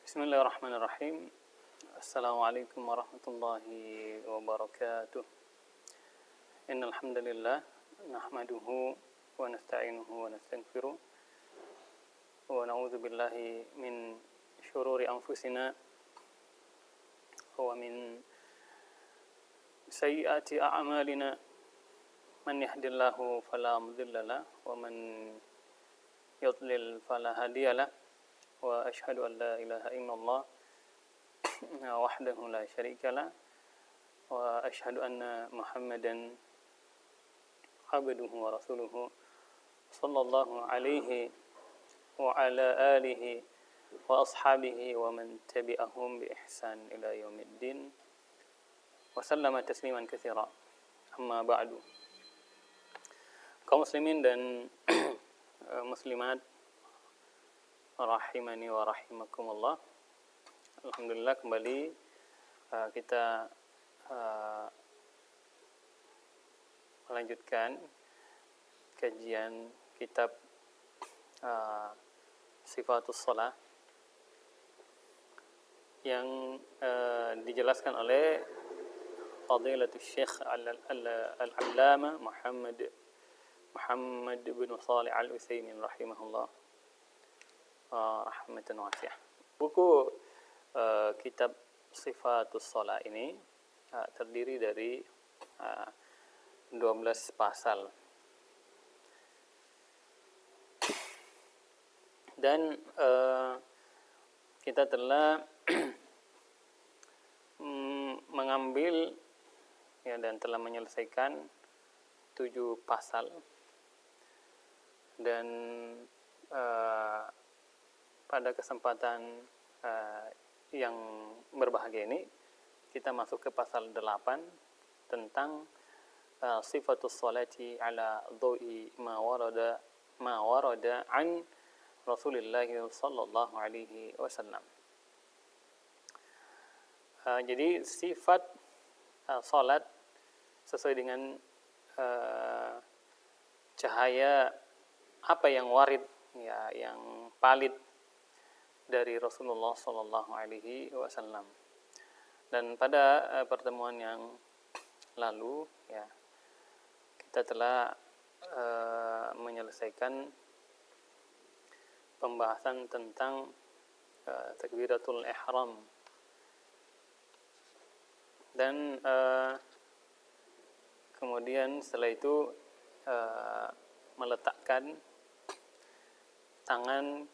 Bismillahirrahmanirrahim. Assalamualaikum warahmatullahi wabarakatuh. Innal hamdalillah nahmaduhu wa nasta'inuhu wa nastaghfiruh wa na'udzu billahi min syururi anfusina wa min sayyiati a'malina. Man yahdihillahu fala mudilla lahu wa man yudlil fala hadiyalah. Wa asyhadu an la ilaha illallah wahdahu la syarika lah wa asyhadu anna Muhammadan abduhu wa rasuluhu sallallahu alaihi wa ala alihi wa ashabihi wa man tabi'ahum bi ihsan ila yaumiddin wa sallama tasliman katsira. Amma ba'du. Kaum muslimin dan muslimat rahimani wa rahimakumullah. Alhamdulillah kembali kita melanjutkan kajian kitab Sifatus Shalah yang dijelaskan oleh Fadilatul Syekh Al-Allamah Muhammad bin Shalih Al-Utsaimin rahimahullah rahmatan wasi'ah. Buku kitab Sifatus Shalah ini terdiri dari 12 pasal. Dan kita telah mengambil dan telah menyelesaikan 7 pasal. Dan pada kesempatan yang berbahagia ini kita masuk ke pasal 8 tentang sifatus sholati ala dhawi ma warada an Rasulullah sallallahu alaihi wasallam. Jadi sifat salat sesuai dengan cahaya apa yang warid, ya, yang valid dari Rasulullah sallallahu alaihi wasallam. Dan pada pertemuan yang lalu, ya, kita telah menyelesaikan pembahasan tentang takbiratul ihram. Dan kemudian setelah itu meletakkan tangan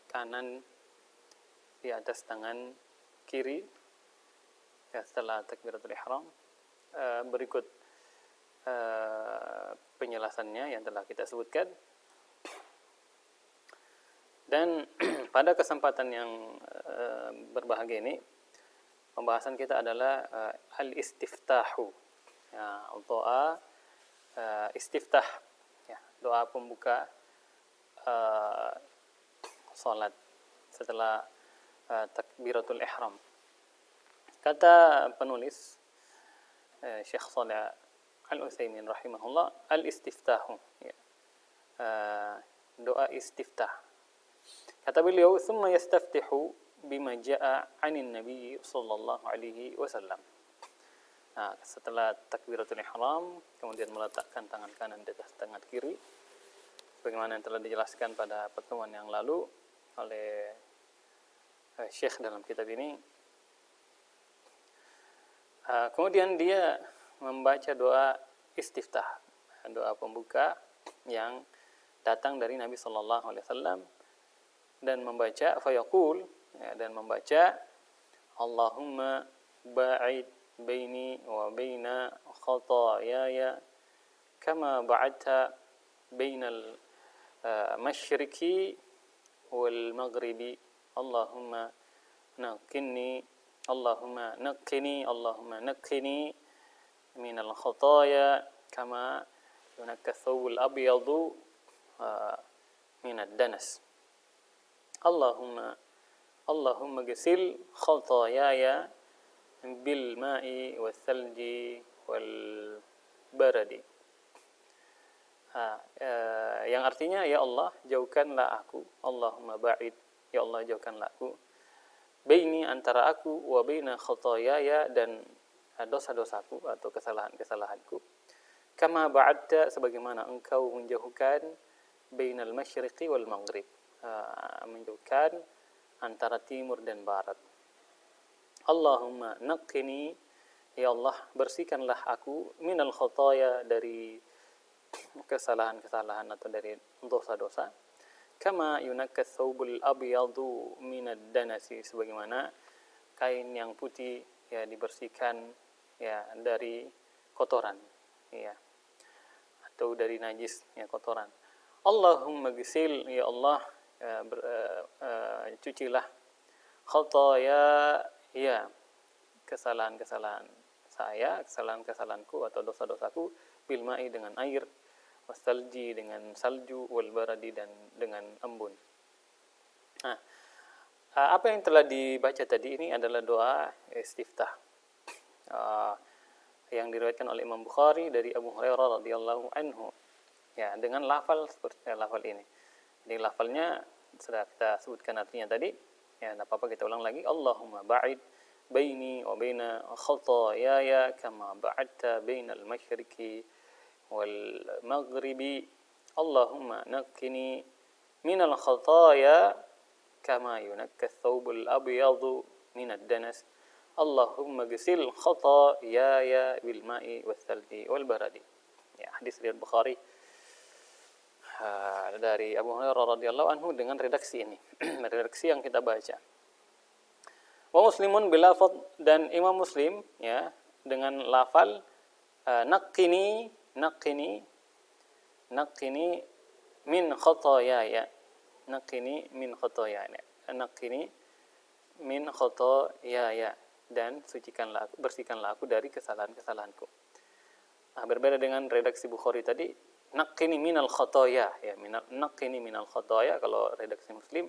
kanan di atas tangan kiri, ya, setelah takbiratul ihram. Berikut penjelasannya yang telah kita sebutkan. Dan pada kesempatan yang berbahagia ini, pembahasan kita adalah al-istiftahu, ya, doa istiftah, ya, doa pembuka salat setelah takbiratul ihram. Kata penulis Syekh Shalih Al-Utsaimin rahimahullah, al-istiftahu, ya, doa istiftah. Kata beliau, "Tsumma yastaftihu bima jaa'a 'anin Nabi sallallahu alaihi wasallam." Nah, setelah takbiratul ihram, kemudian meletakkan tangan kanan di atas tangan kiri, sebagaimana yang telah dijelaskan pada pertemuan yang lalu oleh Syekh dalam kitab ini. Kemudian dia membaca doa istiftah, doa pembuka yang datang dari Nabi sallallahu alaihi wasallam, dan membaca fayaqul, ya, dan membaca Allahumma ba'id baini wa baina khataayaya kama ba'adta bainal masyriqi wal maghribi. Allahumma naqqini minal khataaya kama yunakka thawbul abyadu minad danas. Allahumma ghsil khataayaya bil ma'i wal thalji wal baradi. Yang artinya, ya Allah, jauhkanlah aku, Allahumma ba'id, ya Allah, jauhkanlah aku baini antara aku wa baina khotoyaya dan dosa-dosaku atau kesalahan-kesalahanku, kama ba'adta sebagaimana engkau menjauhkan bainal masyriqi wal maghrib, menjauhkan antara timur dan barat. Allahumma naqqini, ya Allah bersihkanlah aku minal khotoya dari kesalahan-kesalahan atau dari dosa-dosa, kama yunakkas thawbul abyadu minad danasi, sebagaimana kain yang putih ya dibersihkan ya dari kotoran ya atau dari najis ya kotoran. Allahumma gsil, ya Allah cucilah khataya ya kesalahan-kesalahan saya, kesalahan-kesalahanku atau dosa-dosaku, bil ma'i dengan air, wastalji dengan salju, wal baradi dan dengan embun. Nah, apa yang telah dibaca tadi ini adalah doa istiftah yang diriwayatkan oleh Imam Bukhari dari Abu Hurairah radhiyallahu anhu. Ya, dengan lafal seperti lafal ini. Jadi lafalnya sudah kita sebutkan artinya tadi. Ya, enggak apa-apa kita ulang lagi. Allahumma ba'id baini wa baina khataayaya kama ba'adta bainal masyriqi wal maghribi. Allahumma naqqini minal khataaya kama yunakkas thawbul abyadu minad danas. Allahumma ghsil khataayaya bil ma'i was salji wal baradi. Ya, hadis riwayat Bukhari dari Abu Hurairah radhiyallahu anhu dengan redaksi ini. Redaksi yang kita baca. Wa Muslimun bilafadz, dan Imam Muslim ya dengan lafal naqqini min khotoyaya, naqqini min khotoyaya, naqqini min khotoyaya, dan sucikanlah aku, bersihkanlah aku dari kesalahan-kesalahanku. Nah, berbeda dengan redaksi Bukhari tadi, naqqini minal khotoya ya, naqqini minal khotoya. Kalau redaksi Muslim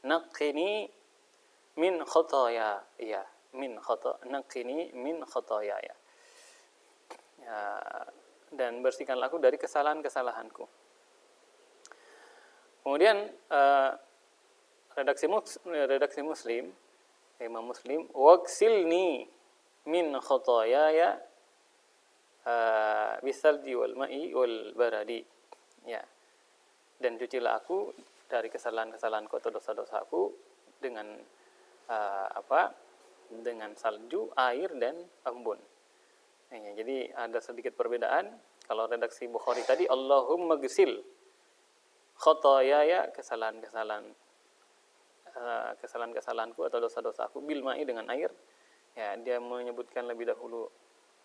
naqqini min khotoya ya, naqqini min khotoya ya. Dan bersihkanlah aku dari kesalahan-kesalahanku. Kemudian redaksi Muslim, Imam Muslim, waqsilni min khotoyaya bisalji wal ma'i wal baradi ya, dan cucilah aku dari kesalahan-kesalahanku atau dosa-dosaku dengan dengan salju, air dan embun ya. Jadi ada sedikit perbedaan. Kalau redaksi Bukhari tadi Allahumma ghsil khotoyaya, kesalahanku atau dosa-dosaku, bil ma'i dengan air ya, dia menyebutkan lebih dahulu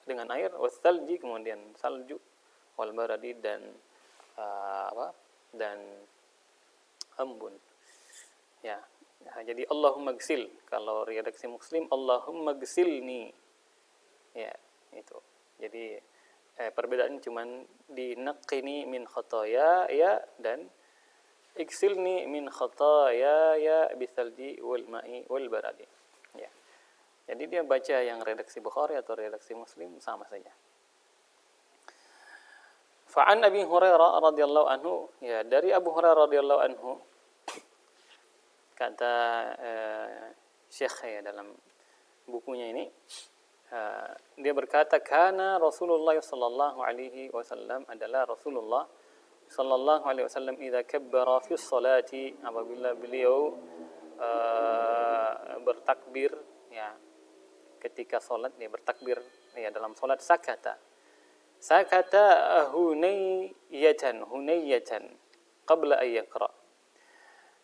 dengan air, wassalji kemudian salju, wal baradi dan dan embun ya. Nah, jadi Allahumma ghsil, kalau redaksi Muslim Allahumma ghsilni ya, itu. Jadi perbedaan cuman di naqqini min khotoya ya dan ighsilni min khotoya ya bisalji wal ma'i wal baradi ya. Jadi dia baca yang redaksi Bukhari atau redaksi Muslim sama saja. Fa'an Abi Hurairah radhiyallahu anhu, ya dari Abu Hurairah radhiyallahu anhu, kata Syekh ya dalam bukunya ini, dia berkata, kana Rasulullah sallallahu alaihi wasallam, adalah Rasulullah sallallahu alaihi wasallam idza kabbara fi sholati, apabila beliau bertakbir ya ketika salat, dia bertakbir ya dalam salat, sakata hunayyatan qabla an yaqra.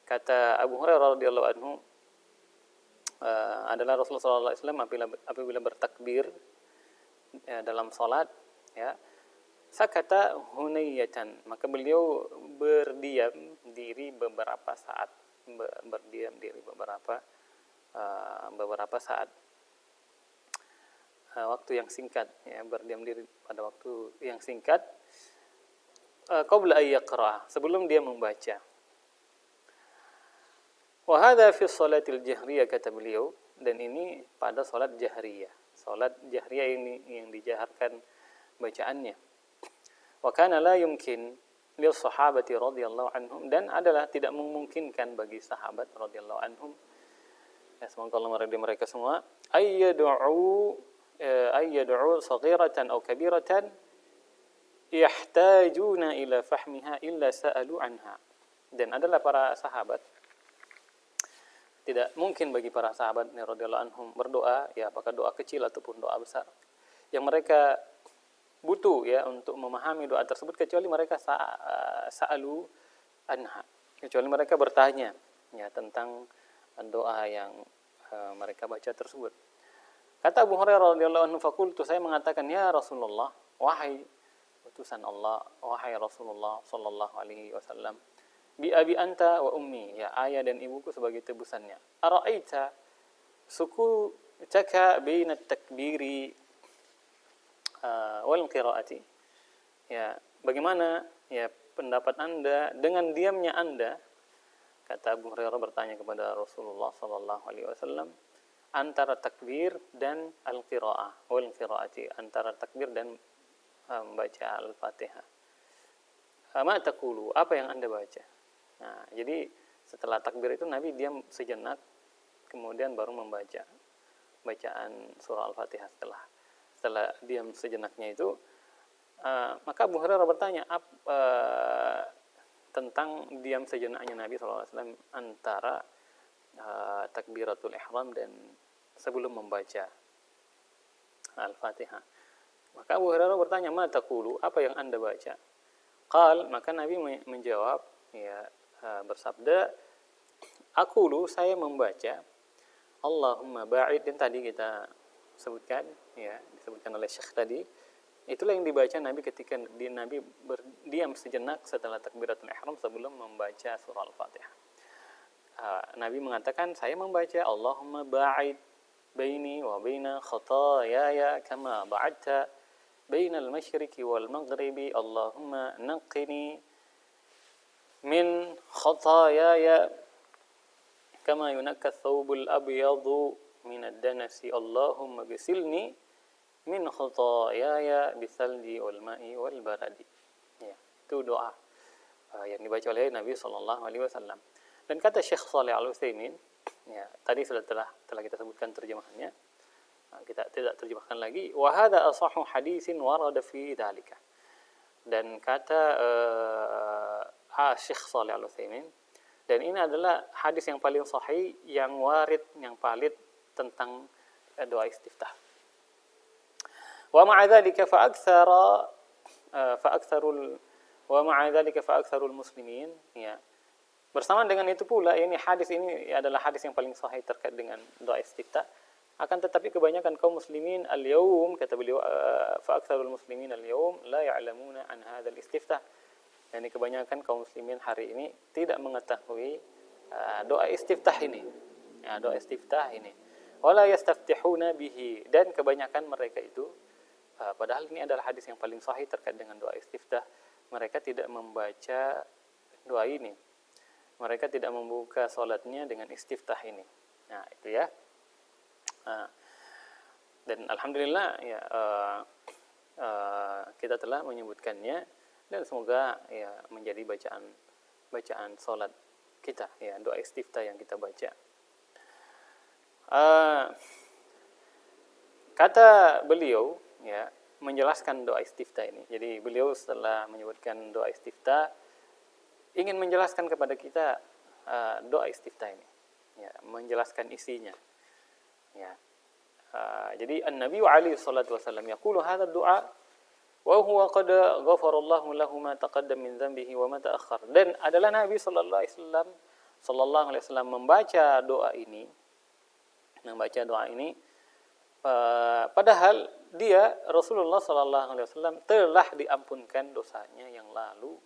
Kata Abu Hurairah radhiyallahu anhu, adalah Rasulullah sallallahu alaihi wasallam apabila bertakbir ya, dalam salat ya, sakata hunayyatan, maka beliau berdiam diri beberapa saat, beberapa saat, waktu yang singkat ya, berdiam diri pada waktu yang singkat, qabla ay yaqra, sebelum dia membaca. Wa hadza fi shalatil jahriyah, kata beliau, dan ini pada salat jahriyah. Salat jahriyah ini yang dijaharkan bacaannya. Wa kana la yumkin lil sahabati radhiyallahu anhum, dan adalah tidak memungkinkan bagi sahabat radhiyallahu anhum Ya, semoga Allah meridai mereka semua. Ayyad'u saghiratan aw kabiratan yahtajuna ila fahmiha illa sa'alu anha. Dan adalah para sahabat, tidak mungkin bagi para sahabat radhiyallahu anhum berdoa, ya apakah doa kecil ataupun doa besar, yang mereka butuh ya untuk memahami doa tersebut kecuali mereka sa'alu anha, kecuali mereka bertanya ya tentang doa yang mereka baca tersebut. Kata Abu Hurairah radhiyallahu anhu, faqultu, saya mengatakan, ya Rasulullah, wahai utusan Allah, wahai Rasulullah sallallahu alaihi wasallam, bi abi anta wa ummi, ya ayah dan ibuku sebagai tebusannya. Ara'aita sukutaka baina at-takbiri wal qiraati, ya bagaimana ya pendapat Anda dengan diamnya Anda, kata Abu Hurairah bertanya kepada Rasulullah sallallahu alaihi wasallam, antara takbir dan al-qiraah wal qiraati, antara takbir dan membaca Al-Fatihah. Ma taqulu, apa yang Anda baca? Nah, jadi setelah takbir itu Nabi diam sejenak, kemudian baru membaca bacaan surah Al-Fatihah. Setelah diam sejenaknya itu, maka Abu Hurairah bertanya tentang diam sejenaknya Nabi SAW antara takbiratul ihram dan sebelum membaca Al-Fatihah. Maka Abu Hurairah bertanya, ma taqulu, apa yang Anda baca? Qal, maka Nabi menjawab, ya bersabda, aqulu, saya membaca Allahumma ba'id, yang tadi kita sebutkan, ya disebutkan oleh Syekh tadi, itulah yang dibaca Nabi ketika Nabi berdiam sejenak setelah takbiratul ihram sebelum membaca surah Al-Fatihah. Nabi mengatakan, saya membaca Allahumma ba'id baini wa baina khataayaya kama ba'adta bainal masyriqi wal maghribi, Allahumma naqqini min khataayaya kama yunakka thawbul abyadu min ad-danasi, Allahumma gsilni min khataayaya bisalji wal ma'i wal baradi. Ya, itu doa yang dibaca oleh Nabi sallallahu alaihi wasallam. Dan kata Syekh Shalih Al-Utsaimin, ya tadi telah kita sebutkan terjemahannya, kita tidak terjemahkan lagi. Wa hadza asahhu hadisin warada fi dzalika. Dan kata Syekh Shalih Al-Utsaimin, dan ini adalah hadis yang paling sahih, yang warid, yang valid tentang doa istiftah. Wa ma'a dzalika fa aktsarul muslimin, ya bersama dengan itu pula, ini hadis ini adalah hadis yang paling sahih terkait dengan doa istiftah. Akan tetapi kebanyakan kaum muslimin al-yawm, kata beliau, fa aktsarul muslimin al-yawm la ya'lamuna an hadzal istiftah. Yani kebanyakan kaum muslimin hari ini tidak mengetahui doa istiftah ini. Ya, doa istiftah ini. Wala yastaftihuna bihi, dan kebanyakan mereka itu padahal ini adalah hadis yang paling sahih terkait dengan doa istiftah, mereka tidak membaca doa ini. Mereka tidak membuka salatnya dengan istiftah ini. Nah, itu ya. Dan alhamdulillah ya kita telah menyebutkannya, dan semoga ya menjadi bacaan salat kita, ya doa istiftah yang kita baca. Kata beliau ya menjelaskan doa istiftah ini. Jadi beliau setelah menyebutkan doa istiftah ingin menjelaskan kepada kita doa istiftah ini, ya menjelaskan isinya. Ya. Jadi An-Nabi alaihi salatu wasallam yaqulu hadha ad-du'a wa huwa qad ghafara Allahu lahu ma taqaddam min dhanbihi wa ma ta'akhkhar. Dan adalah Nabi sallallahu alaihi wasallam membaca doa ini, padahal dia Rasulullah sallallahu alaihi wasallam telah diampunkan dosanya yang lalu,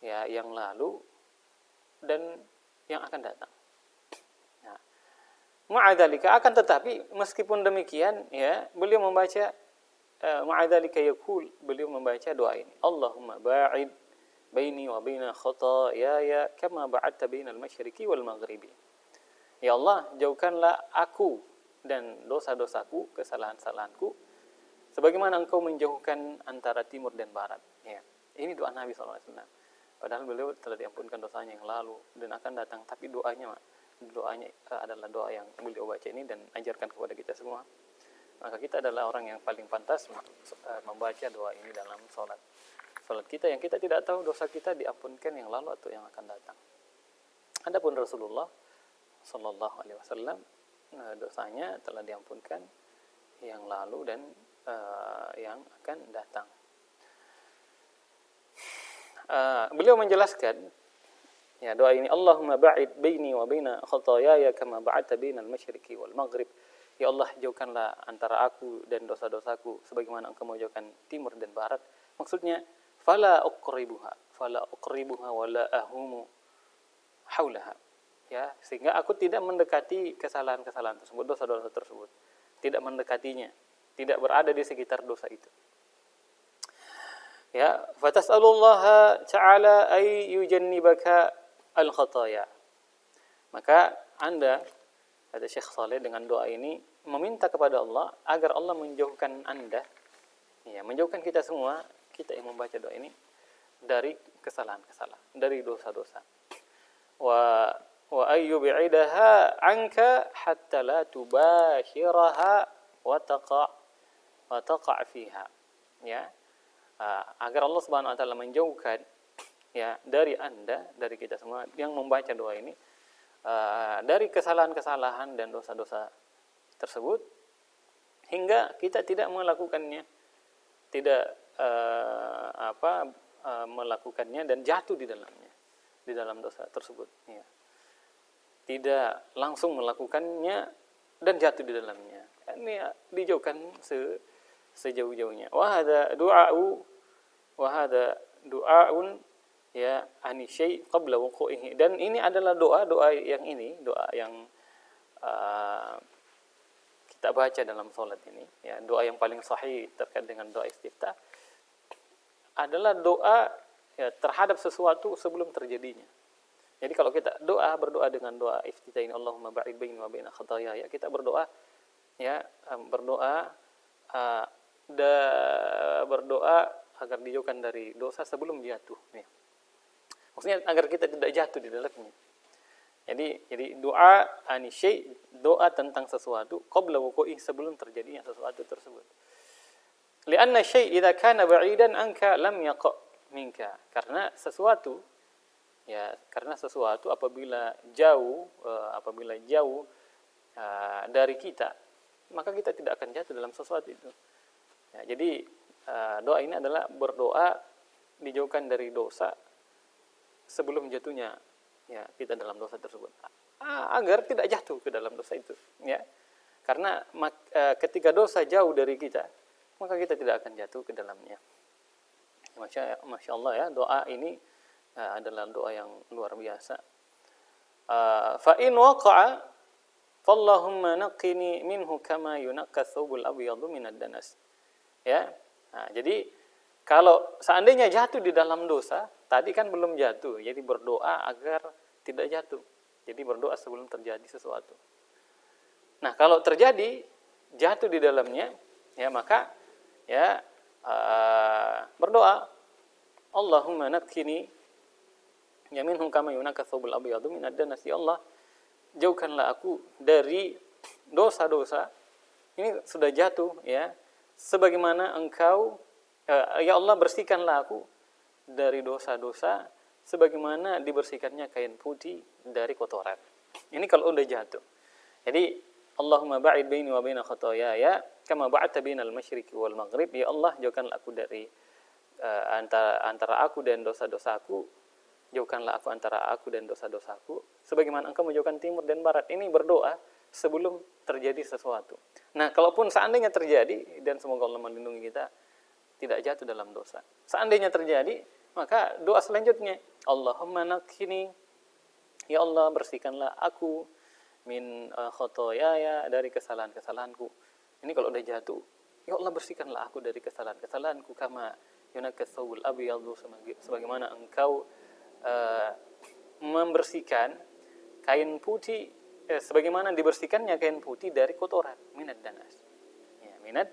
ya yang lalu dan yang akan datang. Ma'adzalika, akan tetapi meskipun demikian, ya beliau membaca ma'adzalika yaqul, beliau membaca doa ini, Allahumma ba'id baini wa baina khataayaya kama ba'adta bainal masyriqi wal maghribi. Ya Allah, jauhkanlah aku dan dosa-dosaku, kesalahan-kesalahanku, sebagaimana Engkau menjauhkan antara timur dan barat. Ya, ini doa Nabi SAW. Padahal beliau telah diampunkan dosanya yang lalu dan akan datang, tapi doanya doanya adalah doa yang beliau baca ini dan ajarkan kepada kita semua, maka kita adalah orang yang paling pantas membaca doa ini dalam sholat kita, yang kita tidak tahu dosa kita diampunkan yang lalu atau yang akan datang. Adapun Rasulullah Sallallahu Alaihi Wasallam, dosanya telah diampunkan yang lalu dan yang akan datang. Beliau menjelaskan ya doa ini, Allahumma ba'id baini wa baina khataayaya kama ba'adta bainal masyriqi wal maghrib. Ya Allah, jauhkanlah antara aku dan dosa-dosaku sebagaimana Engkau menjauhkan timur dan barat. Maksudnya fala uqribuha wala ahumu haulaha. Ya, sehingga aku tidak mendekati kesalahan-kesalahan tersebut, dosa-dosa tersebut. Tidak mendekatinya, tidak berada di sekitar dosa itu. Ya, fatas'alullaha ta'ala ay yujannibaka al-khataya. Maka Anda, kata Syekh Saleh, dengan doa ini meminta kepada Allah agar Allah menjauhkan Anda, ya, menjauhkan kita semua, kita yang membaca doa ini dari kesalahan-kesalahan, dari dosa-dosa. Wa ayyub'idaha anka hatta la tubashiraha wa taqa' fiha. Ya. Agar Allah Subhanahu wa taala menjauhkan ya dari Anda, dari kita semua yang membaca doa ini dari kesalahan-kesalahan dan dosa-dosa tersebut hingga kita tidak melakukannya, tidak melakukannya dan jatuh di dalamnya, di dalam dosa tersebut, ya. Tidak langsung melakukannya dan jatuh di dalamnya. Ini dijauhkan sejauh-jauhnya. Wa hadza du'aun ya ani syai' qabla wuqu'ihi. Dan ini adalah doa yang kita baca dalam salat ini, ya, doa yang paling sahih terkait dengan doa istiftah adalah doa ya terhadap sesuatu sebelum terjadinya. Jadi kalau kita berdoa dengan doa iftitah ini, Allahumma ba'id baini wa baina khataaya, kita berdoa ya berdoa agar dijauhkan dari dosa sebelum jatuh, ya. Maksudnya agar kita tidak jatuh di dalamnya. Jadi doa anisyai, doa tentang sesuatu qabla wuqu'i, sebelum terjadinya sesuatu tersebut. Lianna syai' idza kana ba'idan anka lam yaqa' minka. Karena sesuatu apabila jauh dari kita, maka kita tidak akan jatuh dalam sesuatu itu. Ya, jadi doa ini adalah berdoa dijauhkan dari dosa sebelum jatuhnya ya kita dalam dosa tersebut, agar tidak jatuh ke dalam dosa itu, ya. Karena ketika dosa jauh dari kita, maka kita tidak akan jatuh ke dalamnya. Masya Allah, ya, doa ini adalah doa yang luar biasa. Fa in waqa'a fallahumma naqqini minhu kama yunaqqa thawbul abyadu minad danas. Ya. Nah, jadi kalau seandainya jatuh di dalam dosa, tadi kan belum jatuh, jadi berdoa agar tidak jatuh. Jadi berdoa sebelum terjadi sesuatu. Nah, kalau terjadi jatuh di dalamnya, ya maka ya berdoa, Allahumma naqqini minhu kama yunaqqa thawbul abyadu minad danas. Ya Allah, jauhkanlah aku dari dosa-dosa. Ini sudah jatuh, ya. Sebagaimana Engkau, ya Allah, bersihkanlah aku dari dosa-dosa sebagaimana dibersihkannya kain putih dari kotoran. Ini kalau udah jatuh. Jadi Allahumma ba'id baini wa baina khataaya kama ba'adta bainal masyriqi wal maghrib. Ya Allah, jauhkanlah aku dari antara aku dan dosa-dosaku. Jauhkanlah aku antara aku dan dosa-dosaku sebagaimana Engkau menjauhkan timur dan barat. Ini berdoa sebelum terjadi sesuatu. Nah, kalaupun seandainya terjadi, dan semoga Allah melindungi kita tidak jatuh dalam dosa. Seandainya terjadi, maka doa selanjutnya, Allahumma naqqini, ya Allah, bersihkanlah aku min khotoyaya, dari kesalahan-kesalahanku. Ini kalau udah jatuh, ya Allah, bersihkanlah aku dari kesalahan-kesalahanku kama yunaqqa thawbul abyadu, sebagaimana Engkau membersihkan kain putih, sebagaimana dibersihkannya kain putih dari kotoran, minad danas. Ya, minad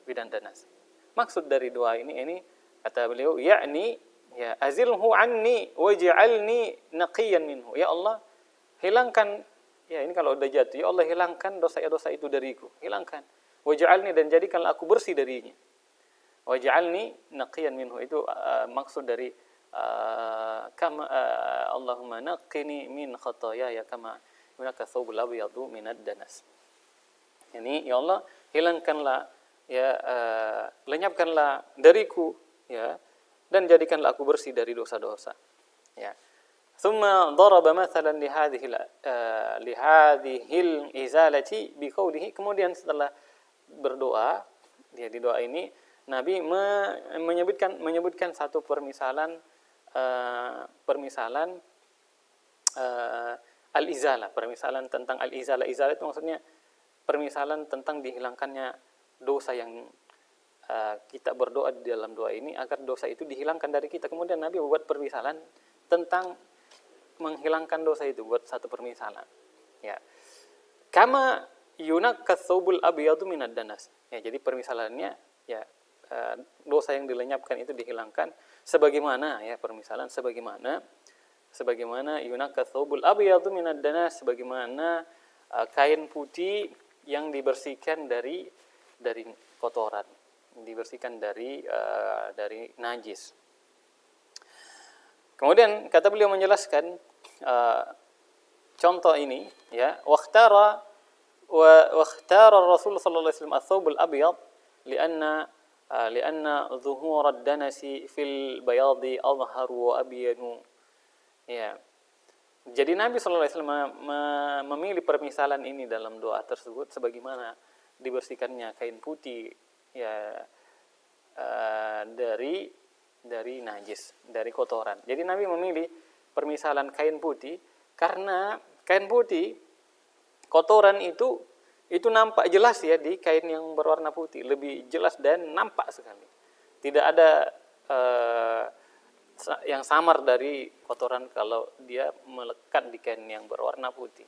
bidan danas. Maksud dari doa ini kata beliau, yakni ya azilhu anni waj'alni naqiyan minhu. Ya Allah, hilangkan Ya, ini kalau udah jatuh, ya Allah hilangkan dosa-dosa itu dariku, hilangkan. Waj'alni, dan jadikanlah aku bersih darinya. Waj'alni naqiyan minhu, itu maksud dari kama Allahumma naqqini min khataaya kama yunaqqa thawbul abyadu minad danas. Ini ya Allah hilangkanlah, ya lenyapkanlah dariku, ya, dan jadikanlah aku bersih dari dosa-dosa. Ya. Thumma daraba mathalan lihadhil izalati biqaulihi, kemudian setelah berdoa, dia di doa ini Nabi menyebutkan satu permisalan al-izalah, permisalan tentang al-izalah. Izalah itu maksudnya permisalan tentang dihilangkannya dosa yang kita berdoa di dalam doa ini agar dosa itu dihilangkan dari kita. Kemudian Nabi membuat permisalan tentang menghilangkan dosa itu, buat satu permisalan. Ya. Kama yunaqqa thawbul abyadu minad danas. Ya, jadi permisalannya ya dosa yang dilenyapkan itu dihilangkan sebagaimana, ya, permisalan sebagaimana yunaqqa thawbul abyadu minad danas, sebagaimana kain putih yang dibersihkan dari kotoran, dibersihkan dari najis. Kemudian kata beliau menjelaskan contoh ini, ya, wakhtara Rasul sallallahu alaihi wasallam ats-tsawbul abyad lianna zuhur ad-danasi fil bayadi adhhar wa abyanu. Ya. Jadi Nabi sallallahu alaihi wasallam memilih permisalan ini dalam doa tersebut sebagaimana dibersihkannya kain putih, ya, dari najis, dari kotoran. Jadi Nabi memilih permisalan kain putih karena kain putih, kotoran itu nampak jelas, ya, di kain yang berwarna putih, lebih jelas dan nampak sekali. Tidak ada yang samar dari kotoran kalau dia melekat di kain yang berwarna putih.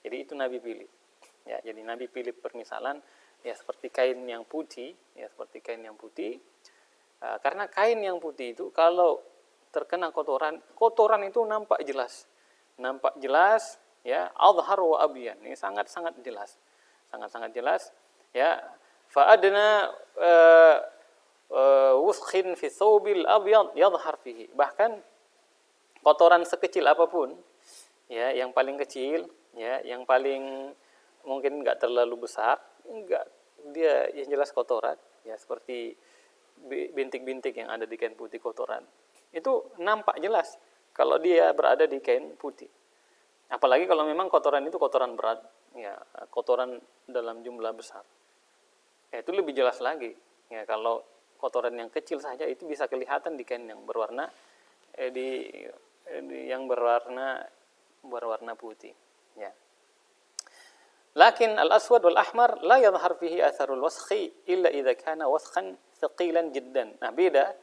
Jadi itu Nabi pilih. Ya, jadi Nabi pilih permisalan, ya, seperti kain yang putih, ya, seperti kain yang putih. Karena kain yang putih itu kalau terkena kotoran itu nampak jelas, ya, adhhar wa abyan, ini sangat jelas, ya. Fa adna wuskhin fi thawbil abyad yadhhar fihi, bahkan kotoran sekecil apapun, ya, yang paling kecil, ya, yang paling mungkin enggak terlalu besar, dia yang jelas kotoran, ya, seperti bintik-bintik yang ada di kain putih, kotoran itu nampak jelas kalau dia berada di kain putih. Apalagi kalau memang kotoran itu kotoran berat, ya, kotoran dalam jumlah besar, ya, itu lebih jelas lagi, ya. Kalau kotoran yang kecil saja itu bisa kelihatan di kain yang berwarna berwarna putih, ya. Lakin al-aswad wal ahmar la yadhhar fihi atharul waskhi illa idza kana waskhan thaqilan jiddan. Nah, beda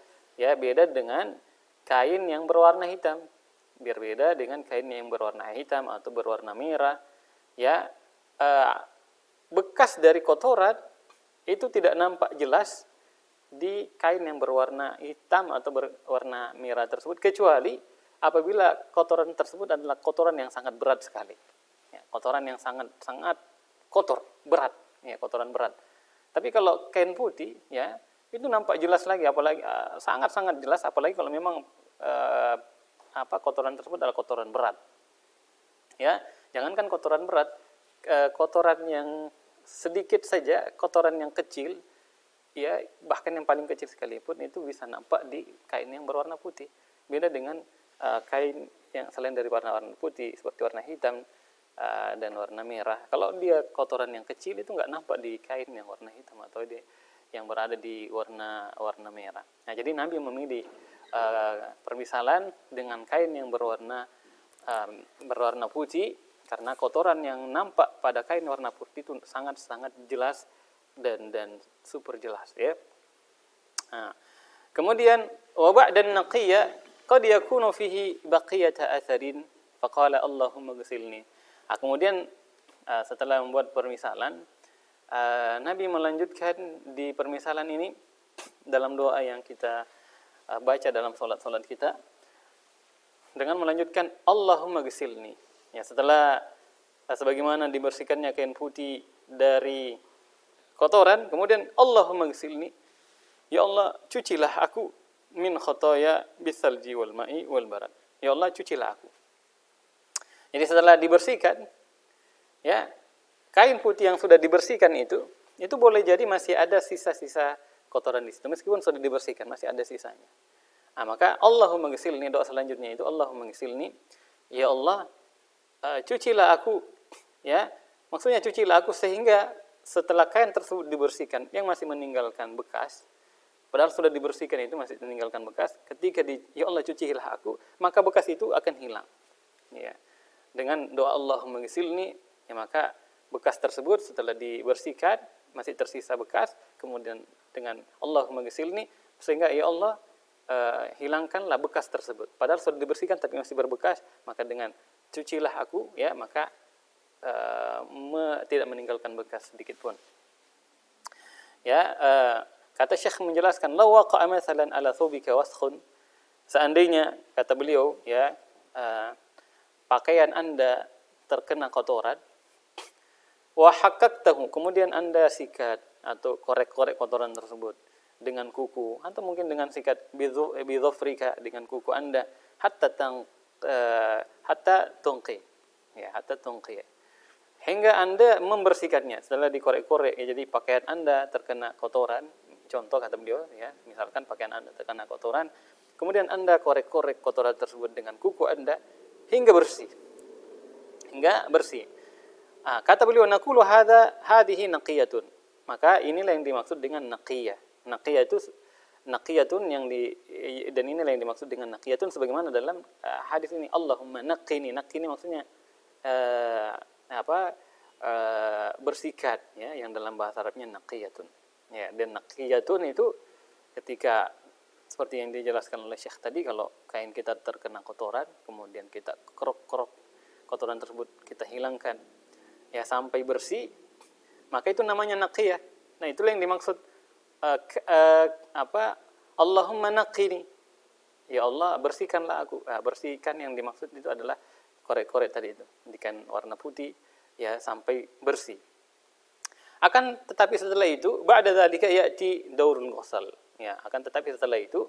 dengan kain yang berwarna hitam. Berbeda dengan kain yang berwarna hitam atau berwarna merah, ya. Bekas dari kotoran itu tidak nampak jelas di kain yang berwarna hitam atau berwarna merah tersebut, kecuali apabila kotoran tersebut adalah kotoran yang sangat berat sekali. Ya, kotoran yang sangat kotor, berat, ya, kotoran berat. Tapi kalau kain putih, ya, itu nampak jelas lagi, apalagi sangat jelas, apalagi kalau memang kotoran tersebut adalah kotoran berat. Ya, jangankan kotoran berat, kotoran yang sedikit saja, kotoran yang kecil, ya, bahkan yang paling kecil sekalipun itu bisa nampak di kain yang berwarna putih. Beda dengan kain yang selain dari warna putih seperti warna hitam dan warna merah. Kalau dia kotoran yang kecil itu nggak nampak di kain yang warna hitam atau yang berada di warna merah. Nah, jadi Nabi memilih permisalan dengan kain yang berwarna putih karena kotoran yang nampak pada kain warna putih itu sangat jelas dan super jelas, ya. Nah, kemudian wa ba'dan naqiyya qad yakunu fihi baqiyata atharin faqala Allahumma ghsilni. Nah, kemudian setelah membuat permisalan, Nabi melanjutkan di permisalan ini dalam doa yang kita baca dalam salat kita dengan melanjutkan Allahumma ghsilni. Ya, setelah sebagaimana dibersihkannya kain putih dari kotoran, kemudian Allahumma ghsilni, ya Allah cucilah aku min khotoya bisalji wal ma'i wal barad. Ya Allah cucilah aku. Jadi setelah dibersihkan, ya, kain putih yang sudah dibersihkan itu boleh jadi masih ada sisa-sisa kotoran di situ, meskipun sudah dibersihkan masih ada sisanya. Nah, maka Allahumma ghsilni, doa selanjutnya itu Allahumma ghsilni, ya Allah cucilah aku, ya. Maksudnya cucilah aku sehingga setelah kain tersebut dibersihkan yang masih meninggalkan bekas, padahal sudah dibersihkan itu masih meninggalkan bekas, ketika ya Allah cucilah aku, maka bekas itu akan hilang. Ya. Dengan doa Allahumma ghsilni, ya maka bekas tersebut setelah dibersihkan masih tersisa bekas, kemudian dengan Allahumma ghsilni, sehingga ya Allah hilangkanlah bekas tersebut. Padahal sudah dibersihkan tapi masih berbekas, maka dengan cucilah aku, ya maka tidak meninggalkan bekas sedikit pun. Ya, kata Syekh menjelaskan, law waqa'a mathalan ala thawbika waskhun, seandainya kata beliau, ya, pakaian Anda terkena kotoran, wa haqqaqtahu, kemudian Anda sikat atau korek-korek kotoran tersebut dengan kuku atau mungkin dengan sikat bidhofrika, dengan kuku Anda, hatta tunqi, ya, hatta tunqi, hingga Anda membersihkannya. Setelah dikorek-korek, ya, jadi pakaian Anda terkena kotoran, contoh kata beliau, ya, misalkan pakaian Anda terkena kotoran, kemudian Anda korek-korek kotoran tersebut dengan kuku Anda hingga bersih. Kata beliau, naqulu hadhihi naqiyatun. Maka inilah yang dimaksud dengan naqiyah. Naqiyatun dan inilah yang dimaksud dengan naqiyatun sebagaimana dalam hadis ini, Allahumma naqqini. Naqqini maksudnya bersihkan, ya, yang dalam bahasa Arabnya naqiyatun. Ya, dan naqiyatun itu ketika seperti yang dijelaskan oleh Syekh tadi, kalau kain kita terkena kotoran, kemudian kita kerok-kerok kotoran tersebut, kita hilangkan, ya, sampai bersih, maka itu namanya naqiyah. Nah, itulah yang dimaksud Allahumma naqqini, ya Allah bersihkanlah aku. Bersihkan yang dimaksud itu adalah korek-korek tadi itu, jadikan warna putih, ya, sampai bersih. Akan tetapi setelah itu, ba'da dzalika ya'ti daurul ghusl. Ya, akan tetapi setelah itu,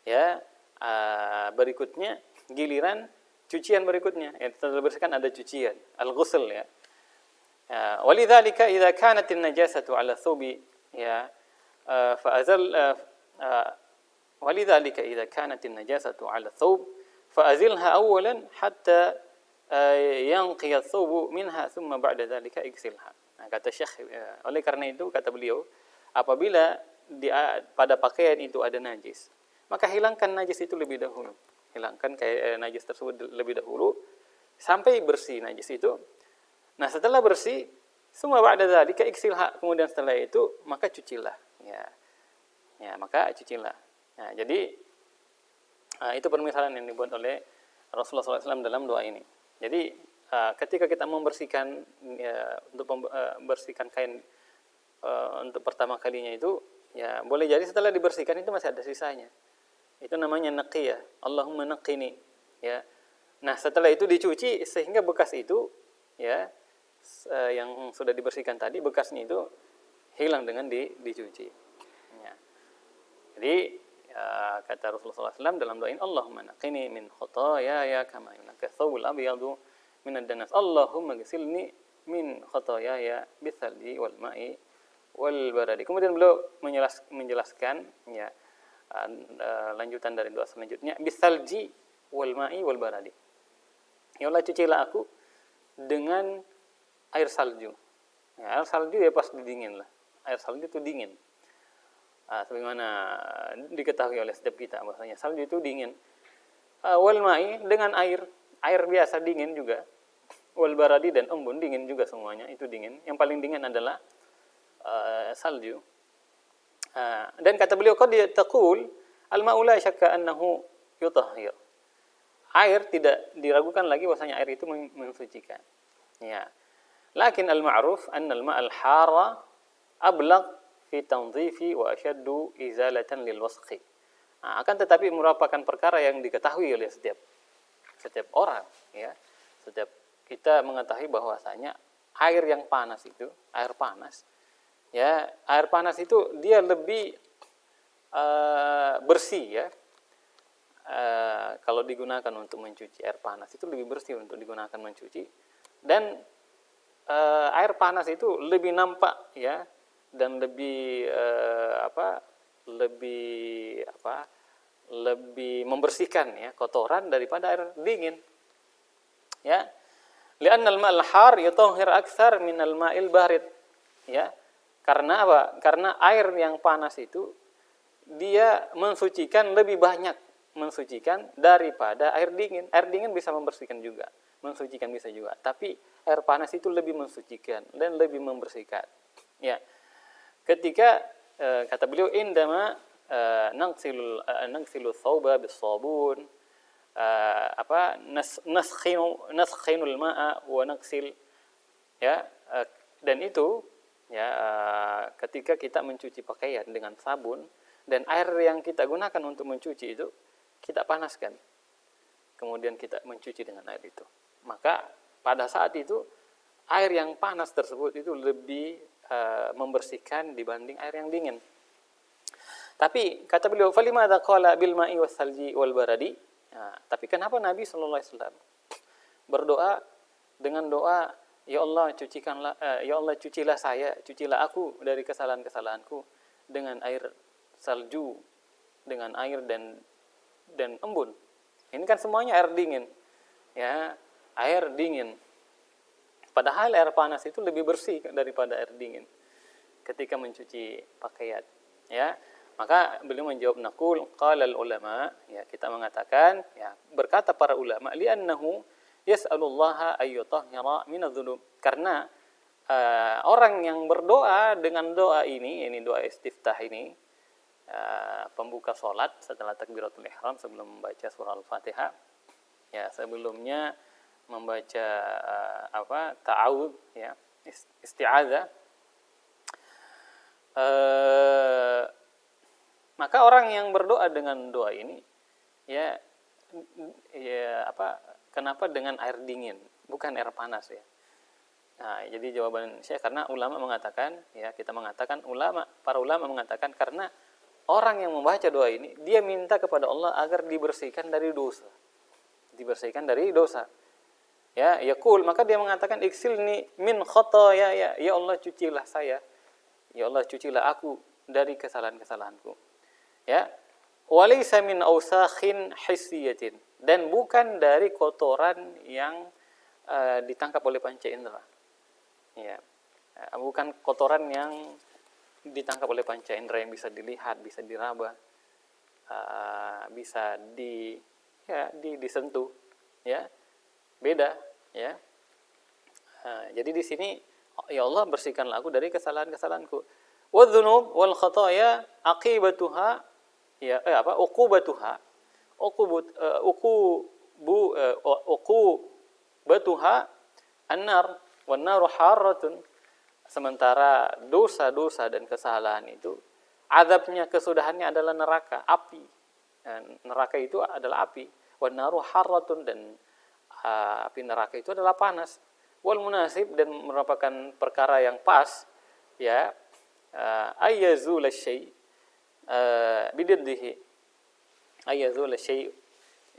ya, berikutnya giliran cucian berikutnya. Ya, setelah bersihkan ada cucian, al-ghusl, ya. Walidzalika idza kanat an-najasatu 'ala thubi, ya, ولذلك إذا كانت النجاسة على الثوب فأزلها أولا حتى ينقي الثوب منها ثم بعد ذلك اغسلها. Nah, kata Syekh, oleh karena itu kata beliau, apabila pada pakaian itu ada najis, maka hilangkan najis itu lebih dahulu. Hilangkan najis tersebut lebih dahulu sampai bersih najis itu. Nah, setelah bersih, summa ba'da dzalika igsilha, kemudian setelah itu maka cucilah. Ya, maka cucilah. Nah, jadi itu permisalan yang dibuat oleh Rasulullah SAW dalam doa ini. Jadi ketika kita membersihkan, ya, untuk membersihkan kain untuk pertama kalinya itu, ya, boleh jadi setelah dibersihkan itu masih ada sisanya. Itu namanya naqiyah. Allahumma naqqini, ya. Nah, setelah itu dicuci sehingga bekas itu, ya, yang sudah dibersihkan tadi, bekasnya itu hilang dengan dicuci. Ya. Jadi kata Rasulullah SAW dalam doa ini, Allahumma naqqini min khotoyaya kama yunaqqa thawbul abyadu min ad-danas. Allahumma ghsilni min khotoyaya bithalji wal ma'i wal baradi. Kemudian beliau menjelaskan, ya, lanjutan dari doa selanjutnya, bithalji wal ma'i wal baradi. Ya Allah cucilah aku dengan air salju. Ya, air salju ya pasti dingin lah. Air salju itu dingin. Sebagaimana diketahui oleh setiap kita, bahwasanya salju itu dingin. Wal ma'i, dengan air biasa dingin juga. Wal baradi, dan embun dingin juga, semuanya itu dingin. Yang paling dingin adalah salju. Dan kata beliau, qad taqul al-ma'u la syakka annahu yutahhir. Air tidak diragukan lagi bahwasanya air itu mensucikan. Ya. Lakin al-ma'ruf anna al-ma'al hara ablagh fi tanzifi wa ashaddu izalatan lil wasqi. Akan tetapi merupakan perkara yang diketahui oleh setiap orang, ya. Setiap kita mengetahui bahwasanya air yang panas itu, air panas, ya, air panas itu dia lebih bersih ya. Kalau digunakan untuk mencuci, air panas itu lebih bersih untuk digunakan mencuci, dan air panas itu lebih nampak ya, dan lebih lebih membersihkan ya kotoran daripada air dingin ya. Li'anna al-ma'al har yutahhir aktsar min al-ma'il barid ya. Karena apa? Karena air yang panas itu dia mensucikan lebih banyak, mensucikan daripada air dingin. Air dingin bisa membersihkan juga, mensucikan bisa juga, tapi air panas itu lebih mensucikan dan lebih membersihkan ya. Ketika kata beliau, indama nagsilu thawba bis-sabun, naskhinul ma'a wa nagsil ya, dan itu ya, ketika kita mencuci pakaian dengan sabun dan air yang kita gunakan untuk mencuci itu kita panaskan, kemudian kita mencuci dengan air itu, maka pada saat itu air yang panas tersebut itu lebih membersihkan dibanding air yang dingin. Tapi kata beliau, falimada qala bil ma'i was salji wal baradi. Nah, tapi kenapa Nabi sallallahu alaihi wasallam berdoa dengan doa, ya Allah cucikanlah, ya Allah cucilah saya, cucilah aku dari kesalahan-kesalahanku dengan air salju, dengan air dan embun. Ini kan semuanya air dingin. Ya, air dingin. Padahal air panas itu lebih bersih daripada air dingin ketika mencuci pakaian. Ya, maka beliau menjawab, naqul qala al ulama, ya, kita mengatakan, ya, berkata para ulama, li'annahu yas'alullaha ayyutahhira minadz-dzunub, karena orang yang berdoa dengan doa ini doa istiftah ini, pembuka salat setelah takbiratul ihram, sebelum membaca surah Al-Fatihah, ya, sebelumnya membaca ta'awudz ya, isti'adzah, maka orang yang berdoa dengan doa ini ya kenapa dengan air dingin bukan air panas ya. Nah, jadi jawaban saya, karena ulama mengatakan, ya, kita mengatakan, para ulama mengatakan, karena orang yang membaca doa ini dia minta kepada Allah agar dibersihkan dari dosa. Dibersihkan dari dosa. Ya, yaqul, maka dia mengatakan, iksilni min khataaya, ya Allah cucilah saya. Ya Allah cucilah aku dari kesalahan-kesalahanku. Ya. Walaysa min awsakhin hissiyatin, dan bukan dari kotoran yang ditangkap oleh panca indera. Ya. Bukan kotoran yang ditangkap oleh panca indera yang bisa dilihat, bisa diraba, bisa disentuh, ya. Beda, ya. Jadi di sini, ya Allah bersihkanlah aku dari kesalahan-kesalahanku. Wadz-dzunub wal khataaya aqibatuha, ya, uqubatuha an-nar wan naru harratun. Sementara dosa-dosa dan kesalahan itu azabnya, kesudahannya adalah neraka, api. Neraka itu adalah api. Wan naru harratun, dan api neraka itu adalah panas. Wal munasib, dan merupakan perkara yang pas, ya, ayyazul syai' bididdihi, ayyazul syai'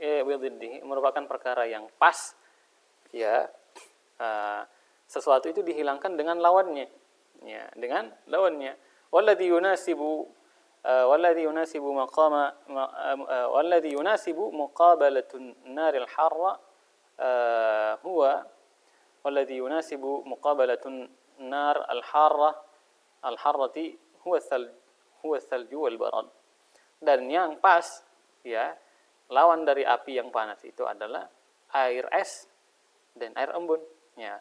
bididdihi, merupakan perkara yang pas, ya, sesuatu itu dihilangkan dengan lawannya, ya, dengan lawannya. Walladzi yunasibu maqama walladzi yunasibu muqabalatun naril harra huwa walladzi yunasibu muqabalatun nar al-harrati huwa salju wal barad. Dan yang pas, ya, lawan dari api yang panas itu adalah air es dan air embun, ya.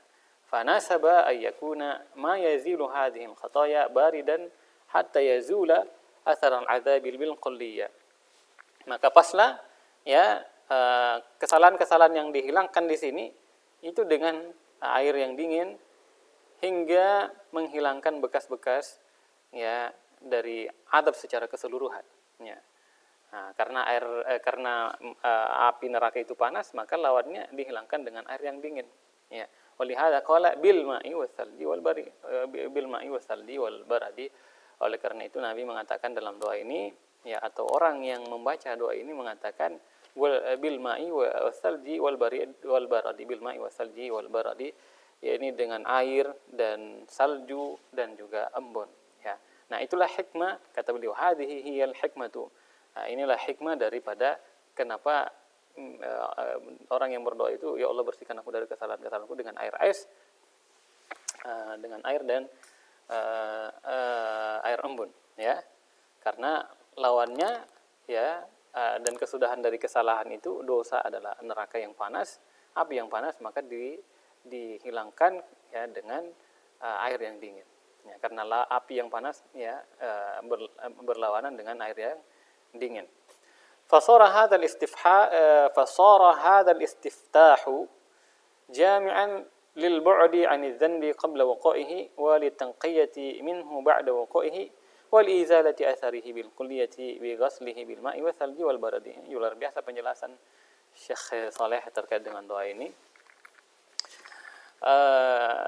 Fanasaba ayyakuna ma yazilu hadhihi al-khataya baridan hatta yazula athar al-adzabil bil kulliyah. Maka paslah, ya, kesalahan-kesalahan yang dihilangkan di sini itu dengan air yang dingin hingga menghilangkan bekas-bekas, ya, dari azab secara keseluruhan, ya. Nah, karena api neraka itu panas, maka lawannya dihilangkan dengan air yang dingin. Ya. Walihada qala bil ma'i wasalji wal bari bil ma'i wasalji wal baradi. Oleh karena itu Nabi mengatakan dalam doa ini, ya, atau orang yang membaca doa ini mengatakan bil ma'i wasalji wal baradi, bil ma'i wasalji wal baradi, ya, ini dengan air dan salju dan juga embun, ya. Nah, itulah hikmah, kata beliau, hadhihi hiyal hikmatu. Nah, inilah hikmah daripada kenapa orang yang berdoa itu, ya Allah bersihkan aku dari kesalahan-kesalahanku dengan air dengan air dan air embun, ya. Karena lawannya, ya, dan kesudahan dari kesalahan itu dosa adalah neraka yang panas, api yang panas, maka dihilangkan, ya, dengan air yang dingin. Ya, karena api yang panas, ya, berlawanan dengan air yang dingin. فصار هذا الاستفتاح جامعا للبعد عن الذنب قبل وقوعه وللتنقية منه بعد وقوعه ولإزالة أثره بالكلية بغسله بالماء والثلج والبرد. Luar biasa penjelasan Syekh Saleh terkait dengan doa ini.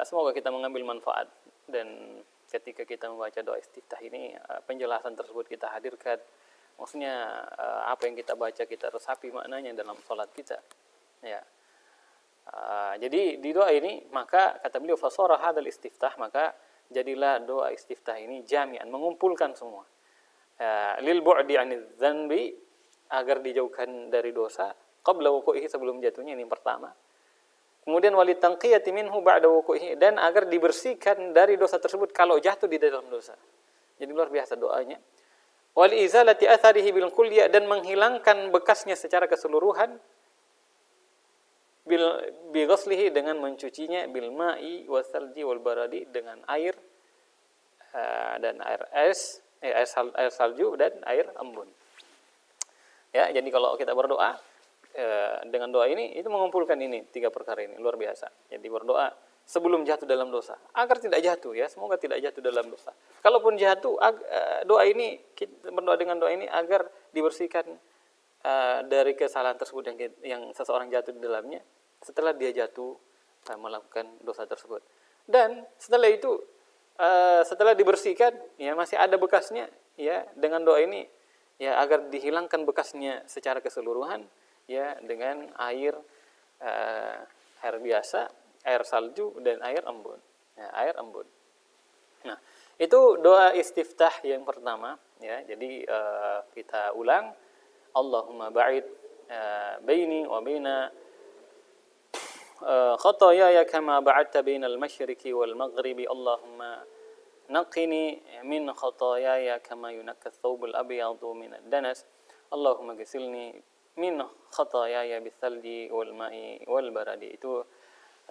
Semoga kita mengambil manfaat, dan ketika kita membaca doa istiftah ini, penjelasan tersebut kita hadirkan. Maksudnya apa yang kita baca kita resapi maknanya dalam sholat kita, ya. Jadi di doa ini, maka kata beliau fasara hadzal istiftah, maka jadilah doa istiftah ini jami'an, mengumpulkan semua, lil bu'di 'anil dzanbi, agar dijauhkan dari dosa, qabla wuqu'ihi, sebelum jatuhnya, ini pertama. Kemudian walitanqiyati minhu ba'da wuqu'ihi, dan agar dibersihkan dari dosa tersebut kalau jatuh di dalam dosa. Jadi luar biasa doanya. Wal izalati atharihi bil kulliyah, dan menghilangkan bekasnya secara keseluruhan, bi ghaslihi, dengan mencucinya, bil ma'i wasalji wal baradi, dengan air dan air salju dan air embun. Ya, jadi kalau kita berdoa dengan doa ini, itu mengumpulkan ini, 3 perkara ini, luar biasa. Jadi berdoa sebelum jatuh dalam dosa, agar tidak jatuh, ya, semoga tidak jatuh dalam dosa. Kalaupun jatuh, doa ini, kita berdoa dengan doa ini agar dibersihkan dari kesalahan tersebut yang seseorang jatuh di dalamnya setelah dia jatuh melakukan dosa tersebut. Dan setelah itu, setelah dibersihkan, ya, masih ada bekasnya, ya, dengan doa ini, ya, agar dihilangkan bekasnya secara keseluruhan, ya, dengan air biasa, air salju dan air embun. Ya, air embun. Nah, itu doa istiftah yang pertama, ya. Jadi kita ulang, Allahumma ba'id baini wa baina khataaya kama ba'adta bainal masyriqi wal maghribi. Allahumma naqini min khataaya kama yunaqqa ath-thawbul abyadu min ad-danas. Allahumma ghsilni min khataaya bithalji wal ma'i wal baradi. Itu